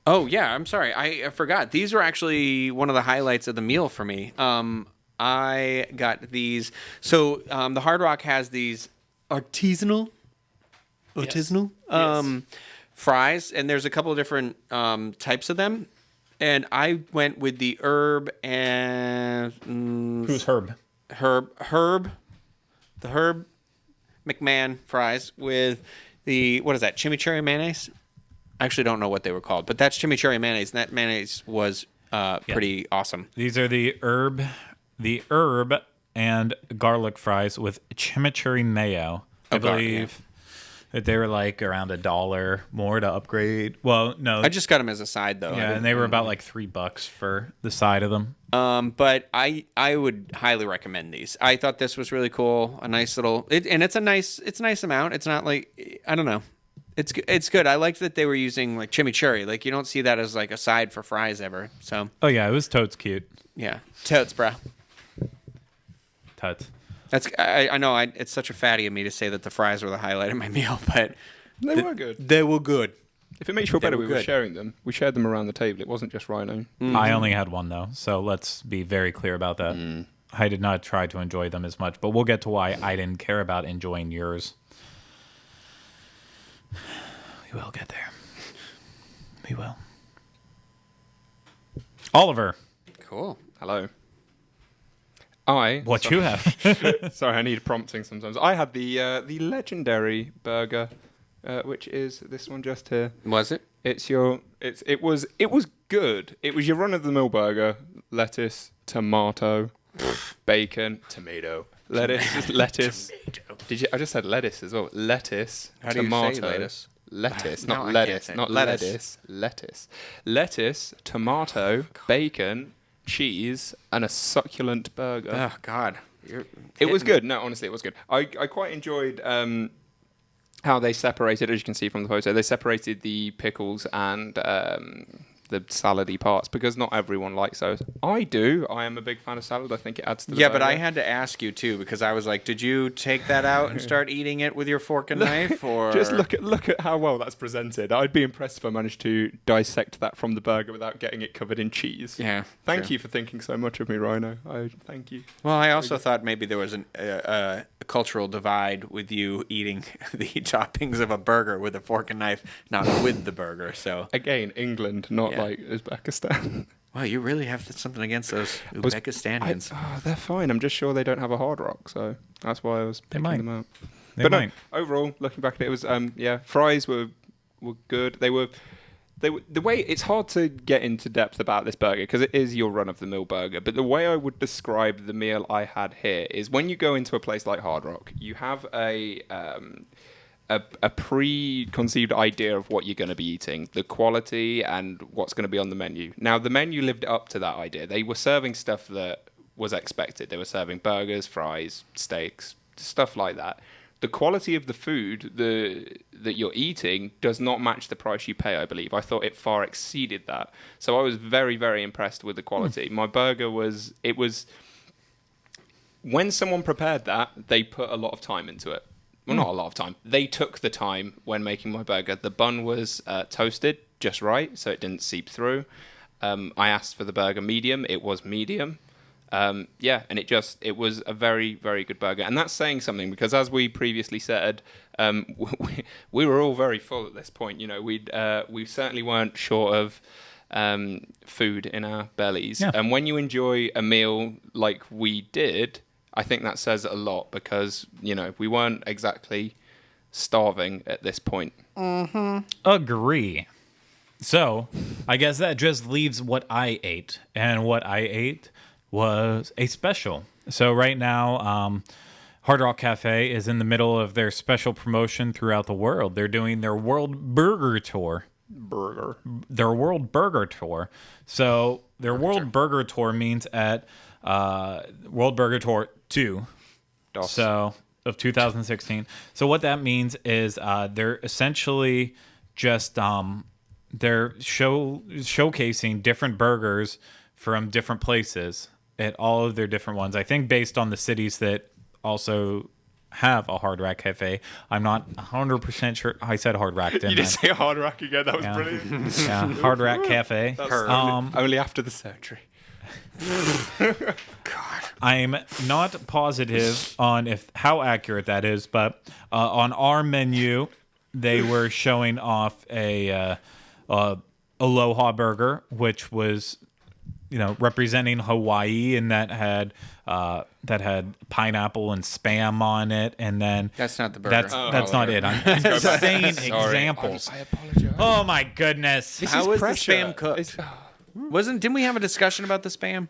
Oh, yeah. I'm sorry. I forgot. These were actually one of the highlights of the meal for me. I got these. So the Hard Rock has these artisanal fries, and there's a couple of different types of them. And I went with the herb and... Who's Herb? The Herb McMahon fries with the, what is that, chimichurri mayonnaise? I actually don't know what they were called, but that's chimichurri mayonnaise, and that mayonnaise was pretty awesome. These are the herb and garlic fries with chimichurri mayo. I believe that they were like around $1 more to upgrade. Well, no. I just got them as a side, though. Yeah, and they were about like $3 for the side of them. But I would highly recommend these. I thought this was really cool. A nice little, it's a nice amount. It's not like, I don't know. It's good. I liked that they were using like chimichurri. Like you don't see that as like a side for fries ever. So Oh yeah, it was totes cute. yeah, totes, bro. Totes. I know. It's such a fatty of me to say that the fries were the highlight of my meal, but They were good. They were good. If it makes you feel better, were we were good. sharing them. We shared them around the table. It wasn't just Rhino. I only had one though, so let's be very clear about that. I did not try to enjoy them as much, but we'll get to why I didn't care about enjoying yours. We will get there. We will. Oliver, Cool. Hello. what you have? Sorry, I need prompting sometimes. I had the legendary burger, which is this one just here. Was it? It was good. It was your run of the mill burger: lettuce, tomato, bacon, tomato, lettuce. Did you? I just said lettuce as well. Lettuce, How do you tomato, say lettuce? lettuce, No, not I can't lettuce, say not lettuce. lettuce, tomato, bacon, cheese, and a succulent burger. Oh God. It was good. No, honestly, it was good. I quite enjoyed how they separated, as you can see from the photo, they separated the pickles and the salady parts because not everyone likes those. I do. I am a big fan of salad. I think it adds to the Yeah, but burger. I had to ask you too because I was like, did you take that out and start eating it with your fork and knife, or Just look at how well that's presented. I'd be impressed if I managed to dissect that from the burger without getting it covered in cheese. Yeah. Thank true. you for thinking so much of me, Rhino. I thank you. Well, I also thought maybe there was a cultural divide with you eating the toppings of a burger with a fork and knife, not with the burger. So, Again, England, not Yeah. like Uzbekistan. wow, you really have something against those Uzbekistanians. They're fine. I'm just sure they don't have a Hard Rock, so that's why I was picking might. them out. They But might. no, overall, looking back at it, it was fries were good. They were the way it's hard to get into depth about this burger because it is your run of the mill burger. But the way I would describe the meal I had here is when you go into a place like Hard Rock, you have a preconceived idea of what you're going to be eating, the quality and what's going to be on the menu. Now, the menu lived up to that idea. They were serving stuff that was expected. They were serving burgers, fries, steaks, stuff like that. The quality of the food that you're eating does not match the price you pay, I believe. I thought it far exceeded that. So I was very, very impressed with the quality. My burger was... When someone prepared that, they put a lot of time into it. Well, not a lot of time. They took the time when making my burger. The bun was toasted just right, so it didn't seep through. I asked for the burger medium. It was medium. And it was a very, very good burger. And that's saying something because, as we previously said, we were all very full at this point. You know, we certainly weren't short of food in our bellies. Yeah. And when you enjoy a meal like we did, I think that says a lot because, you know, we weren't exactly starving at this point. Agree. So, I guess that just leaves what I ate. And what I ate was a special. So right now, Hard Rock Cafe is in the middle of their special promotion throughout the world. They're doing their World Burger Tour. Their World Burger Tour. So their World Burger Tour means at World Burger Tour 2. DOS. So of 2016. So what that means is they're essentially just they're showcasing different burgers from different places at all of their different ones. I think based on the cities that also have a Hard Rock Cafe. I'm not 100% sure. I said Hard Rock, didn't You didn't say Hard Rock again. That was Yeah. brilliant. Yeah, Hard Rock Cafe. That's Um, only after the surgery. I'm not positive on how accurate that is, but on our menu, they were showing off a Aloha burger, which was, you know, representing Hawaii, and that had pineapple and Spam on it, and then That's not the burger. That's not it. I'm just saying examples. I apologize. Oh my goodness! How was the Spam cooked? Didn't we have a discussion about the Spam?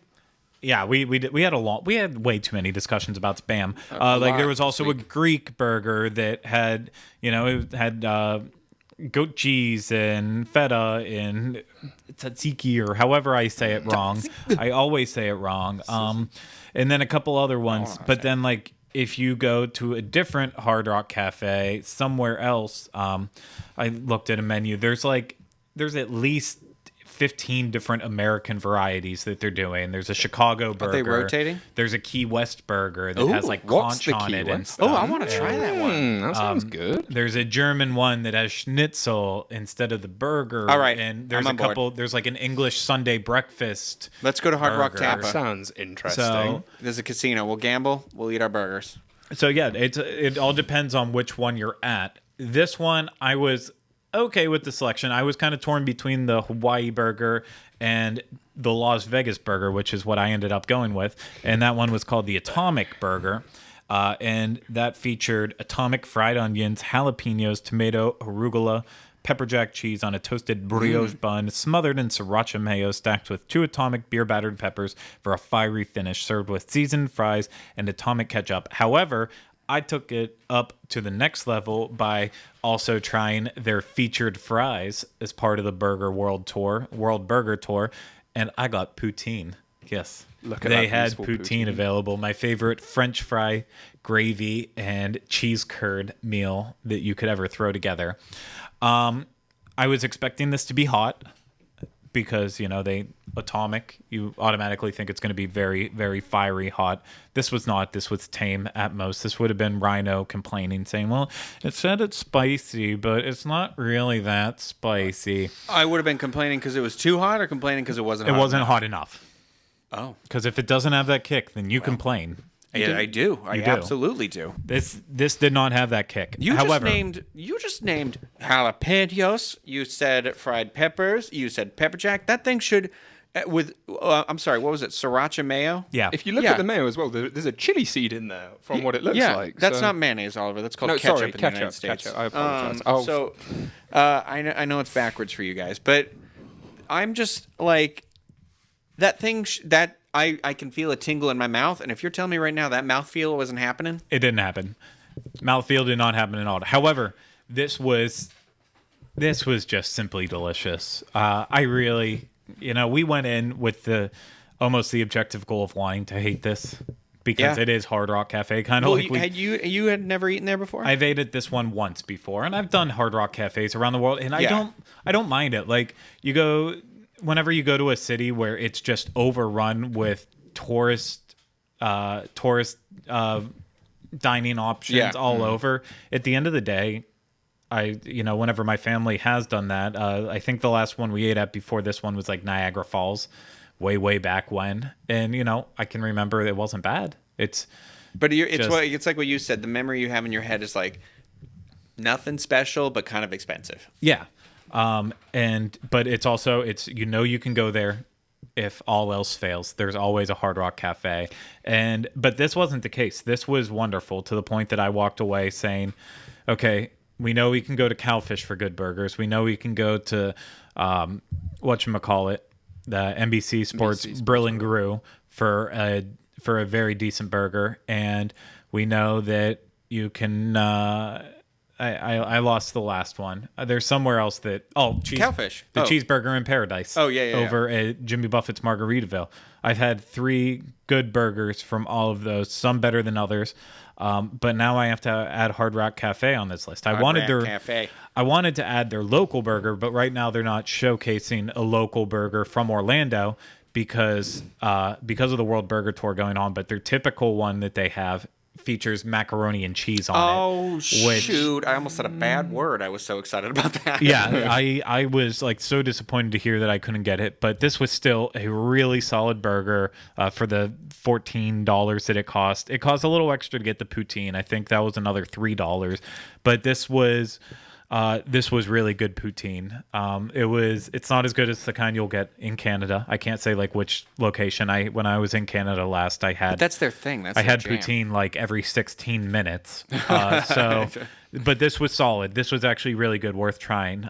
Yeah, we had way too many discussions about Spam. Like there was also a Greek burger that had, you know, it had goat cheese and feta and tzatziki, or however I say it wrong. I always say it wrong. And then a couple other ones, but then like if you go to a different Hard Rock Cafe somewhere else, I looked at a menu. There's at least 15 different American varieties that they're doing. There's a Chicago burger. Are they rotating? There's a Key West burger that has like what's conch the on Key it. West? And Oh, I want to try that one. That sounds good. there's a German one that has schnitzel instead of the burger. All right, and there's I'm a on couple. There's like an English Sunday breakfast. Let's go to Hard Rock Burger. Tampa. Sounds interesting. So There's a casino. We'll gamble. We'll eat our burgers. So yeah, it all depends on which one you're at. This one, I was okay with the selection. I was kind of torn between the Hawaii burger and the Las Vegas burger, which is what I ended up going with. And that one was called the Atomic Burger. And that featured atomic fried onions, jalapenos, tomato, arugula, pepper jack cheese on a toasted brioche bun, smothered in sriracha mayo, stacked with 2 atomic beer battered peppers for a fiery finish, served with seasoned fries and atomic ketchup. However, I took it up to the next level by also trying their featured fries as part of the World Burger Tour, and I got poutine. Yes. Look at they that had beautiful poutine poutine. available. My favorite French fry, gravy, and cheese curd meal that you could ever throw together. I was expecting this to be hot because, atomic, you automatically think it's going to be very, very fiery hot. This was not. This was tame at most. This would have been Rhino complaining, saying, well, it said it's spicy, but it's not really that spicy. I would have been complaining because it was too hot, or complaining because it wasn't. It hot wasn't enough? hot enough. Oh, Because if it doesn't have that kick, then you complain. yeah, I do. I do. absolutely do. This did not have that kick. You However, just named jalapenos. You said fried peppers. You said pepper jack. That thing should I'm sorry, what was it? Sriracha mayo? yeah. If you look Yeah. at the mayo as well, there's a chili seed in there from what it looks yeah, like. that's so- not mayonnaise, Oliver. That's called No, ketchup sorry, in the ketchup, United States. ketchup. I apologize. So, I know it's backwards for you guys, but I'm just like that thing that I can feel a tingle in my mouth, and if you're telling me right now that mouthfeel wasn't happening, It didn't happen. Mouthfeel did not happen at all. However, this was just simply delicious. I really, we went in with almost the objective goal of wanting to hate this because Yeah. it is Hard Rock Cafe, kind of well, like you had never eaten there before? I've ate at this one once before, and I've done Hard Rock Cafes around the world, and Yeah. I don't mind it. Like whenever you go to a city where it's just overrun with tourist dining options Yeah. all over, at the end of the day, whenever my family has done that, I think the last one we ate at before this one was like Niagara Falls, way back when, and I can remember it wasn't bad. It's just- like what you said. The memory you have in your head is like nothing special, but kind of expensive. Yeah. But it's also, you can go there if all else fails. There's always a Hard Rock Cafe. But this wasn't the case. This was wonderful to the point that I walked away saying, okay, we know we can go to Cowfish for good burgers. We know we can go to, whatchamacallit, the NBC Sports Brill and Gru for a very decent burger. And we know that you can, I lost the last one. There's somewhere else Cowfish. the Oh. Cheeseburger in Paradise. Oh, yeah. Over at Jimmy Buffett's Margaritaville. I've had 3 good burgers from all of those, some better than others. But now I have to add Hard Rock Cafe on this list. I wanted to add their local burger, but right now they're not showcasing a local burger from Orlando because of the World Burger Tour going on. But their typical one that they have features macaroni and cheese on Oh, it. which- shoot. I almost said a bad word. I was so excited about that. Yeah, I was like so disappointed to hear that I couldn't get it, but this was still a really solid burger for the $14 that it cost. It cost a little extra to get the poutine. I think that was another $3, but this was really good poutine. It's not as good as the kind you'll get in Canada. I can't say like which location. When I was in Canada last, I had But that's their thing. That's I their had jam. poutine like every 16 minutes. But this was solid. This was actually really good, worth trying.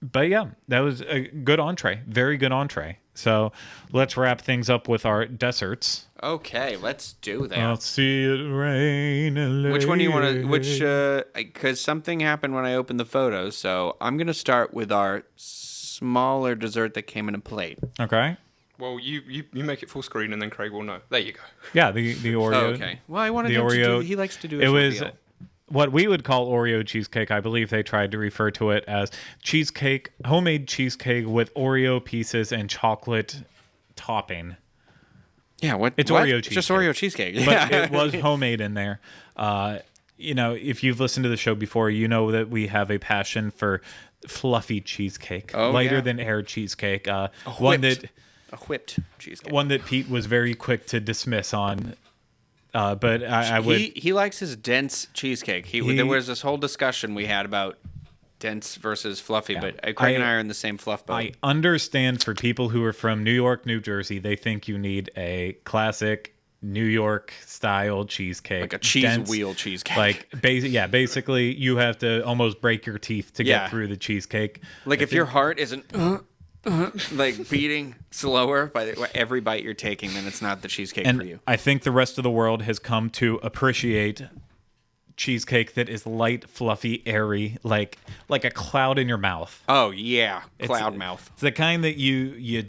But yeah, that was a good entree. Very good entree. So let's wrap things up with our desserts. Okay, let's do that. I'll see it rain. Which one do you want to? Because something happened when I opened the photos, so I'm gonna start with our smaller dessert that came in a plate. Okay. Well, you make it full screen and then Craig will know. There you go. Yeah, the Oreo. Oh, okay. Well, I wanted the him to Oreo. do. He likes to do. It was what we would call Oreo cheesecake. I believe they tried to refer to it as cheesecake, homemade cheesecake with Oreo pieces and chocolate topping. Yeah, what? It's what? Oreo It's just cheesecake. Oreo cheesecake. But Yeah. it was homemade in there. If you've listened to the show before, you know that we have a passion for fluffy cheesecake, lighter yeah. than air cheesecake. A whipped cheesecake. One that Pete was very quick to dismiss on. But I would. He likes his dense cheesecake. There was this whole discussion we had about dense versus fluffy, but Craig and I are in the same fluff boat. I understand for people who are from New York, New Jersey, they think you need a classic New York style cheesecake, like a cheese wheel cheesecake. Like basically you have to almost break your teeth to get through the cheesecake. Like if your heart isn't like beating slower by every bite you're taking, then it's not the cheesecake for you. I think the rest of the world has come to appreciate cheesecake that is light, fluffy, airy, like a cloud in your mouth. Oh yeah, cloud mouth. It's the kind that you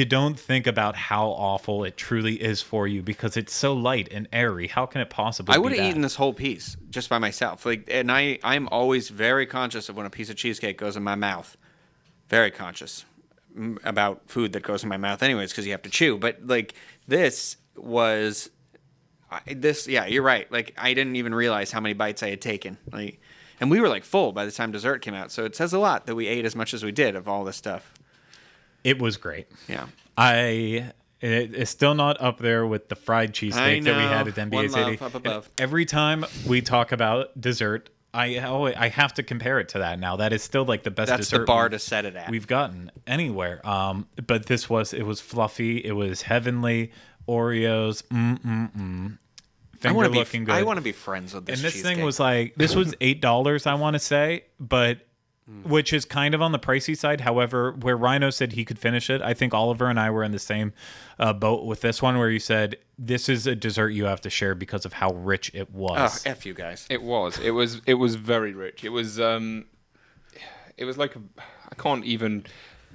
don't think about how awful it truly is for you because it's so light and airy. How can it possibly? I would have eaten this whole piece just by myself. I'm always very conscious of when a piece of cheesecake goes in my mouth. Very conscious about food that goes in my mouth, anyways, because you have to chew. But this was. Yeah, you're right. I didn't even realize how many bites I had taken. And we were full by the time dessert came out. So it says a lot that we ate as much as we did of all this stuff. It was great. Yeah. It's still not up there with the fried cheesesteak that we had at NBA One City. love up above. Every time we talk about dessert, I have to compare it to that now. That is still the best That's dessert the bar to set it at. we've gotten anywhere. But it was fluffy. It was heavenly. Oreos. Finger looking good. I want to be friends with this And this cheesecake. thing was this was $8, I want to say, but which is kind of on the pricey side. However, where Rhino said he could finish it, I think Oliver and I were in the same boat with this one, where you said this is a dessert you have to share because of how rich it was. Oh, F you guys. It was very rich. It was like I can't even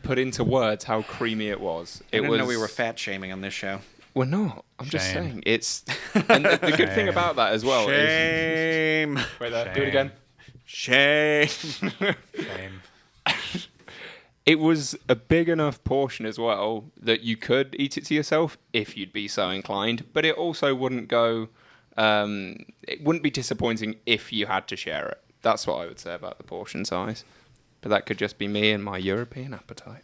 put into words how creamy it was. I didn't know we were fat shaming on this show. We're not. I'm just Shame. saying it's. And the good thing about that as well is. Shame. Wait there. Do it again. Shame. Shame. It was a big enough portion as well that you could eat it to yourself if you'd be so inclined, but it also wouldn't go. It wouldn't be disappointing if you had to share it. That's what I would say about the portion size. But that could just be me and my European appetite.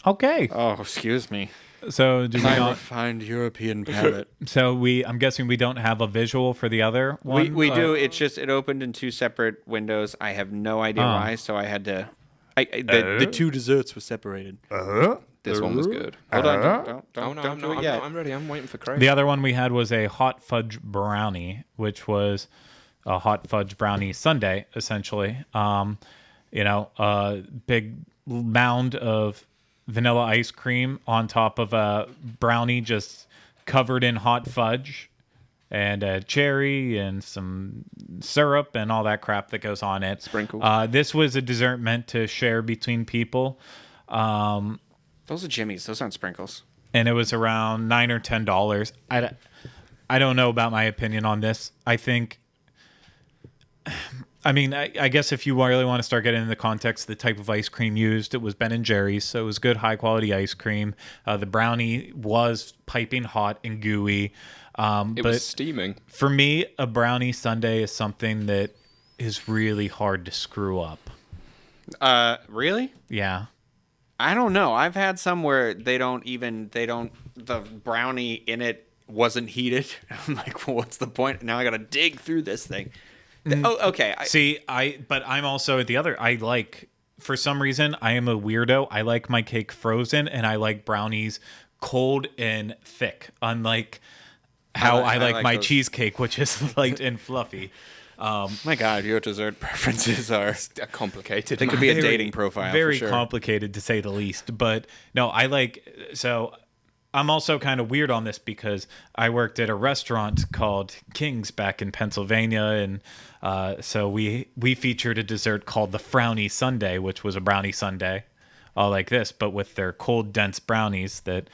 Okay. Oh, excuse me. So do we My not? refined European palate. So I'm guessing we don't have a visual for the other one. We do. It's just it opened in two separate windows. I have no idea why, so I had to. The two desserts were separated. This one was good. Hold on, don't do it yet. I'm ready. I'm waiting for Craig. The other one we had was a hot fudge brownie, which was a hot fudge brownie sundae, essentially. A big mound of vanilla ice cream on top of a brownie just covered in hot fudge and a cherry and some syrup and all that crap that goes on it. Sprinkles. This was a dessert meant to share between people. Those are Jimmy's. Those aren't sprinkles. And it was around $9 or $10. I don't know about my opinion on this. I think... I guess if you really want to start getting into the context, the type of ice cream used, it was Ben & Jerry's, so it was good, high-quality ice cream. The brownie was piping hot and gooey. It was steaming. For me, a brownie sundae is something that is really hard to screw up. Really? Yeah. I don't know. I've had some where the brownie in it wasn't heated. I'm like, well, what's the point? Now I got to dig through this thing. Oh, okay. But I'm also at the other. For some reason, I am a weirdo. I like my cake frozen, and I like brownies cold and thick. Unlike how I like my those. cheesecake, which is light and fluffy. My God, your dessert preferences are Complicated. They could be a dating profile. Very for sure. complicated to say the least. But no, I'm also kind of weird on this because I worked at a restaurant called King's back in Pennsylvania, and so we featured a dessert called the Frowny Sundae, which was a brownie sundae, all like this, but with their cold, dense brownies that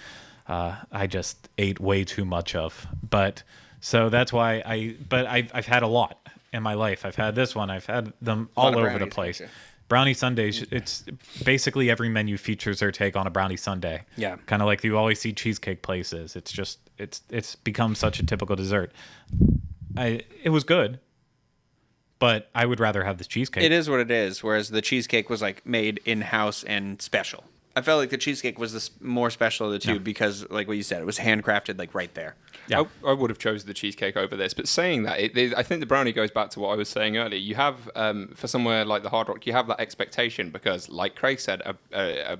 I just ate way too much of. But so that's why I've had a lot in my life. I've had this one. I've had them all over the place. Brownie sundaes, it's basically every menu features their take on a brownie sundae. Yeah. Kind of like you always see cheesecake places. It's just, it's become such a typical dessert. It was good, but I would rather have the cheesecake. It is what it is, whereas the cheesecake was like made in-house and special. I felt like the cheesecake was the more special of the two because, like what you said, it was handcrafted like right there. Yeah. I would have chosen the cheesecake over this, but saying that, I think the brownie goes back to what I was saying earlier. You have, for somewhere like the Hard Rock, you have that expectation because, like Craig said, a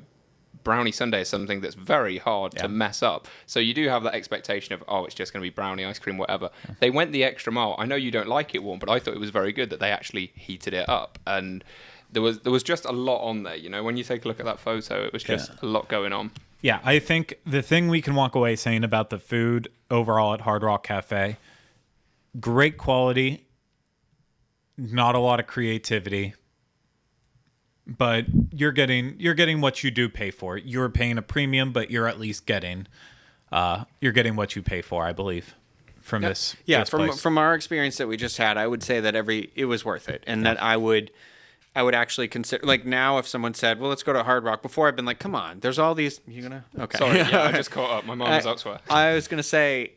brownie sundae is something that's very hard to mess up. So you do have that expectation of, it's just going to be brownie, ice cream, whatever. Yeah. They went the extra mile. I know you don't like it warm, but I thought it was very good that they actually heated it up. And there was just a lot on there. You know, when you take a look at that photo, it was just a lot going on. Yeah, I think the thing we can walk away saying about the food overall at Hard Rock Cafe, great quality, not a lot of creativity, but you're getting what you do pay for. You're paying a premium, but you're at least getting what you pay for, I believe, from this. Yeah, this place. From our experience that we just had, I would say that it was worth it, and that I would actually consider, like, now if someone said, well, let's go to Hard Rock, before I've been like, come on, there's all these, you gonna, okay. Sorry, yeah, I just caught up. My mom was elsewhere. I was going to say,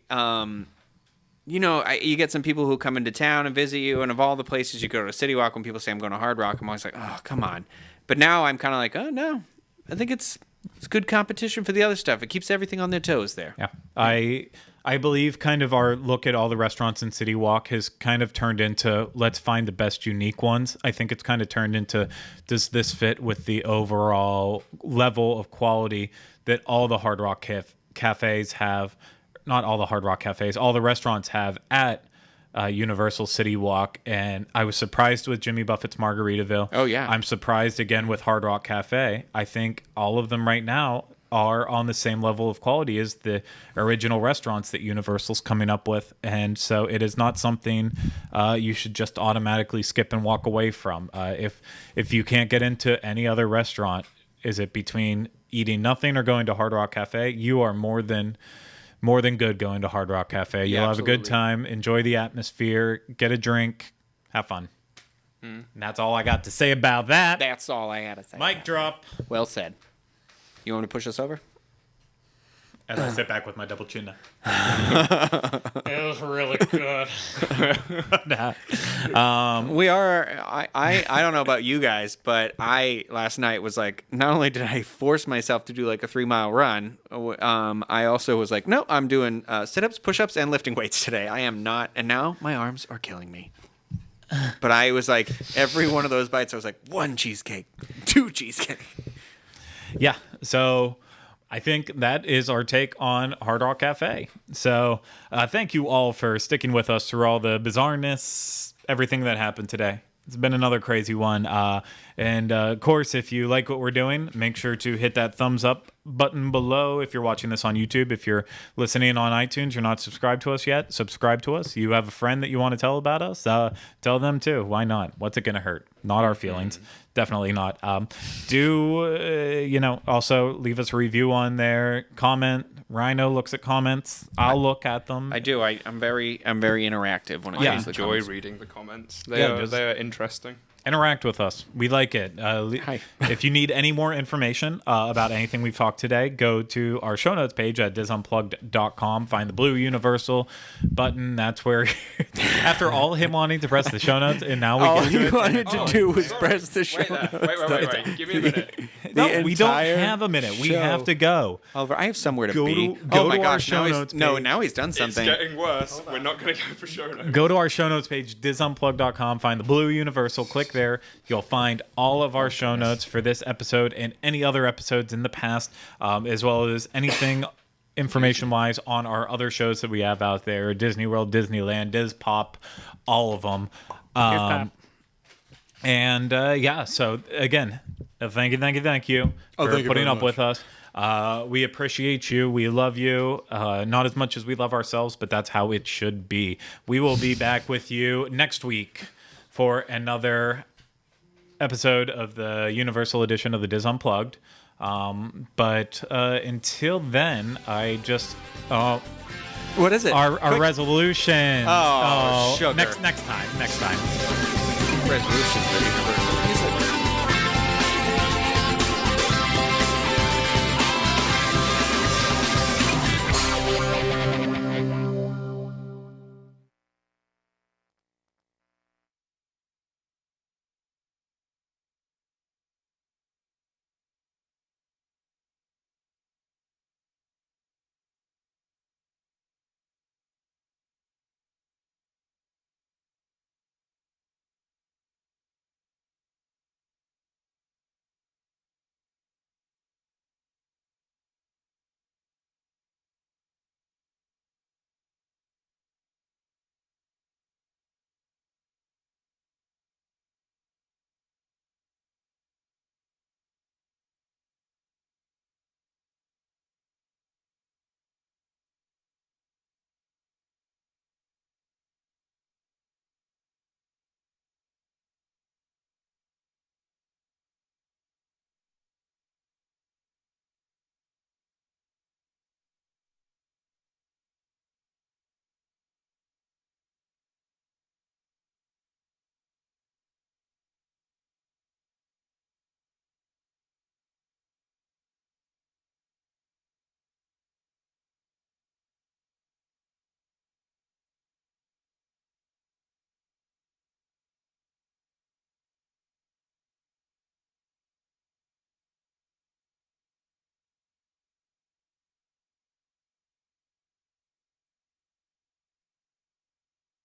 you know, you get some people who come into town and visit you, and of all the places you go to City Walk, when people say I'm going to Hard Rock, I'm always like, oh, come on. But now I'm kind of like, oh, no, I think it's good competition for the other stuff. It keeps everything on their toes there. Yeah. I believe kind of our look at all the restaurants in City Walk has kind of turned into, let's find the best unique ones. I think it's kind of turned into, does this fit with the overall level of quality that all the Hard Rock cafes have, not all the Hard Rock cafes, all the restaurants have at Universal City Walk. And I was surprised with Jimmy Buffett's Margaritaville. Oh, yeah. I'm surprised again with Hard Rock Cafe. I think all of them right now are on the same level of quality as the original restaurants that Universal's coming up with. And so it is not something you should just automatically skip and walk away from. If you can't get into any other restaurant, is it between eating nothing or going to Hard Rock Cafe? You are more than good going to Hard Rock Cafe. You'll have a good time, enjoy the atmosphere, get a drink, have fun. And that's all I got to say about that. That's all I had to say. Mic drop. Well said. You want me to push us over? As I sit back with my double chin. It was really good. We are. I don't know about you guys, but I last night was like, not only did I force myself to do like a 3-mile run, I also was like, no, I'm doing sit-ups, push-ups, and lifting weights today. I am not, and now my arms are killing me. But I was like, every one of those bites, I was like, 1 cheesecake, 2 cheesecake. Yeah, so I think that is our take on Hard Rock Cafe. So thank you all for sticking with us through all the bizarreness, everything that happened today. It's been another crazy one. And of course, if you like what we're doing, make sure to hit that thumbs up button below. If you're watching this on YouTube, if you're listening on iTunes, you're not subscribed to us yet, subscribe to us. You have a friend that you want to tell about us, tell them too. Why not? What's it going to hurt? Not our feelings. Definitely not. Also leave us a review on there. Comment. Rhino looks at comments. I'll look at them. I do. I'm very interactive when I use the enjoy comments. reading the comments. They are interesting. Interact with us. We like it. If you need any more information about anything we've talked today, go to our show notes page at disunplugged.com. Find the blue Universal button. That's where, after all him wanting to press the show notes, and now we all get to you it. wanted to do was press the show notes. Wait. Give me a minute. No, we don't have a minute. We have to go. Oliver, I have somewhere to Go be. to- go Oh my to our gosh! show Now notes now page. he's done It's something. getting worse. We're not going to go for show notes. Go to our show notes page, disunplug.com, find the blue Universal, click there. You'll find all of our show notes for this episode and any other episodes in the past, as well as anything information-wise on our other shows that we have out there, Disney World, Disneyland, Diz Pop, all of them. So again, thank you for putting up with us. We appreciate you. We love you. Not as much as we love ourselves, but that's how it should be. We will be back with you next week for another episode of the Universal edition of the Diz Unplugged. But until then, I just What is it? our resolution. Oh, sugar. Next time. Resolutions, really.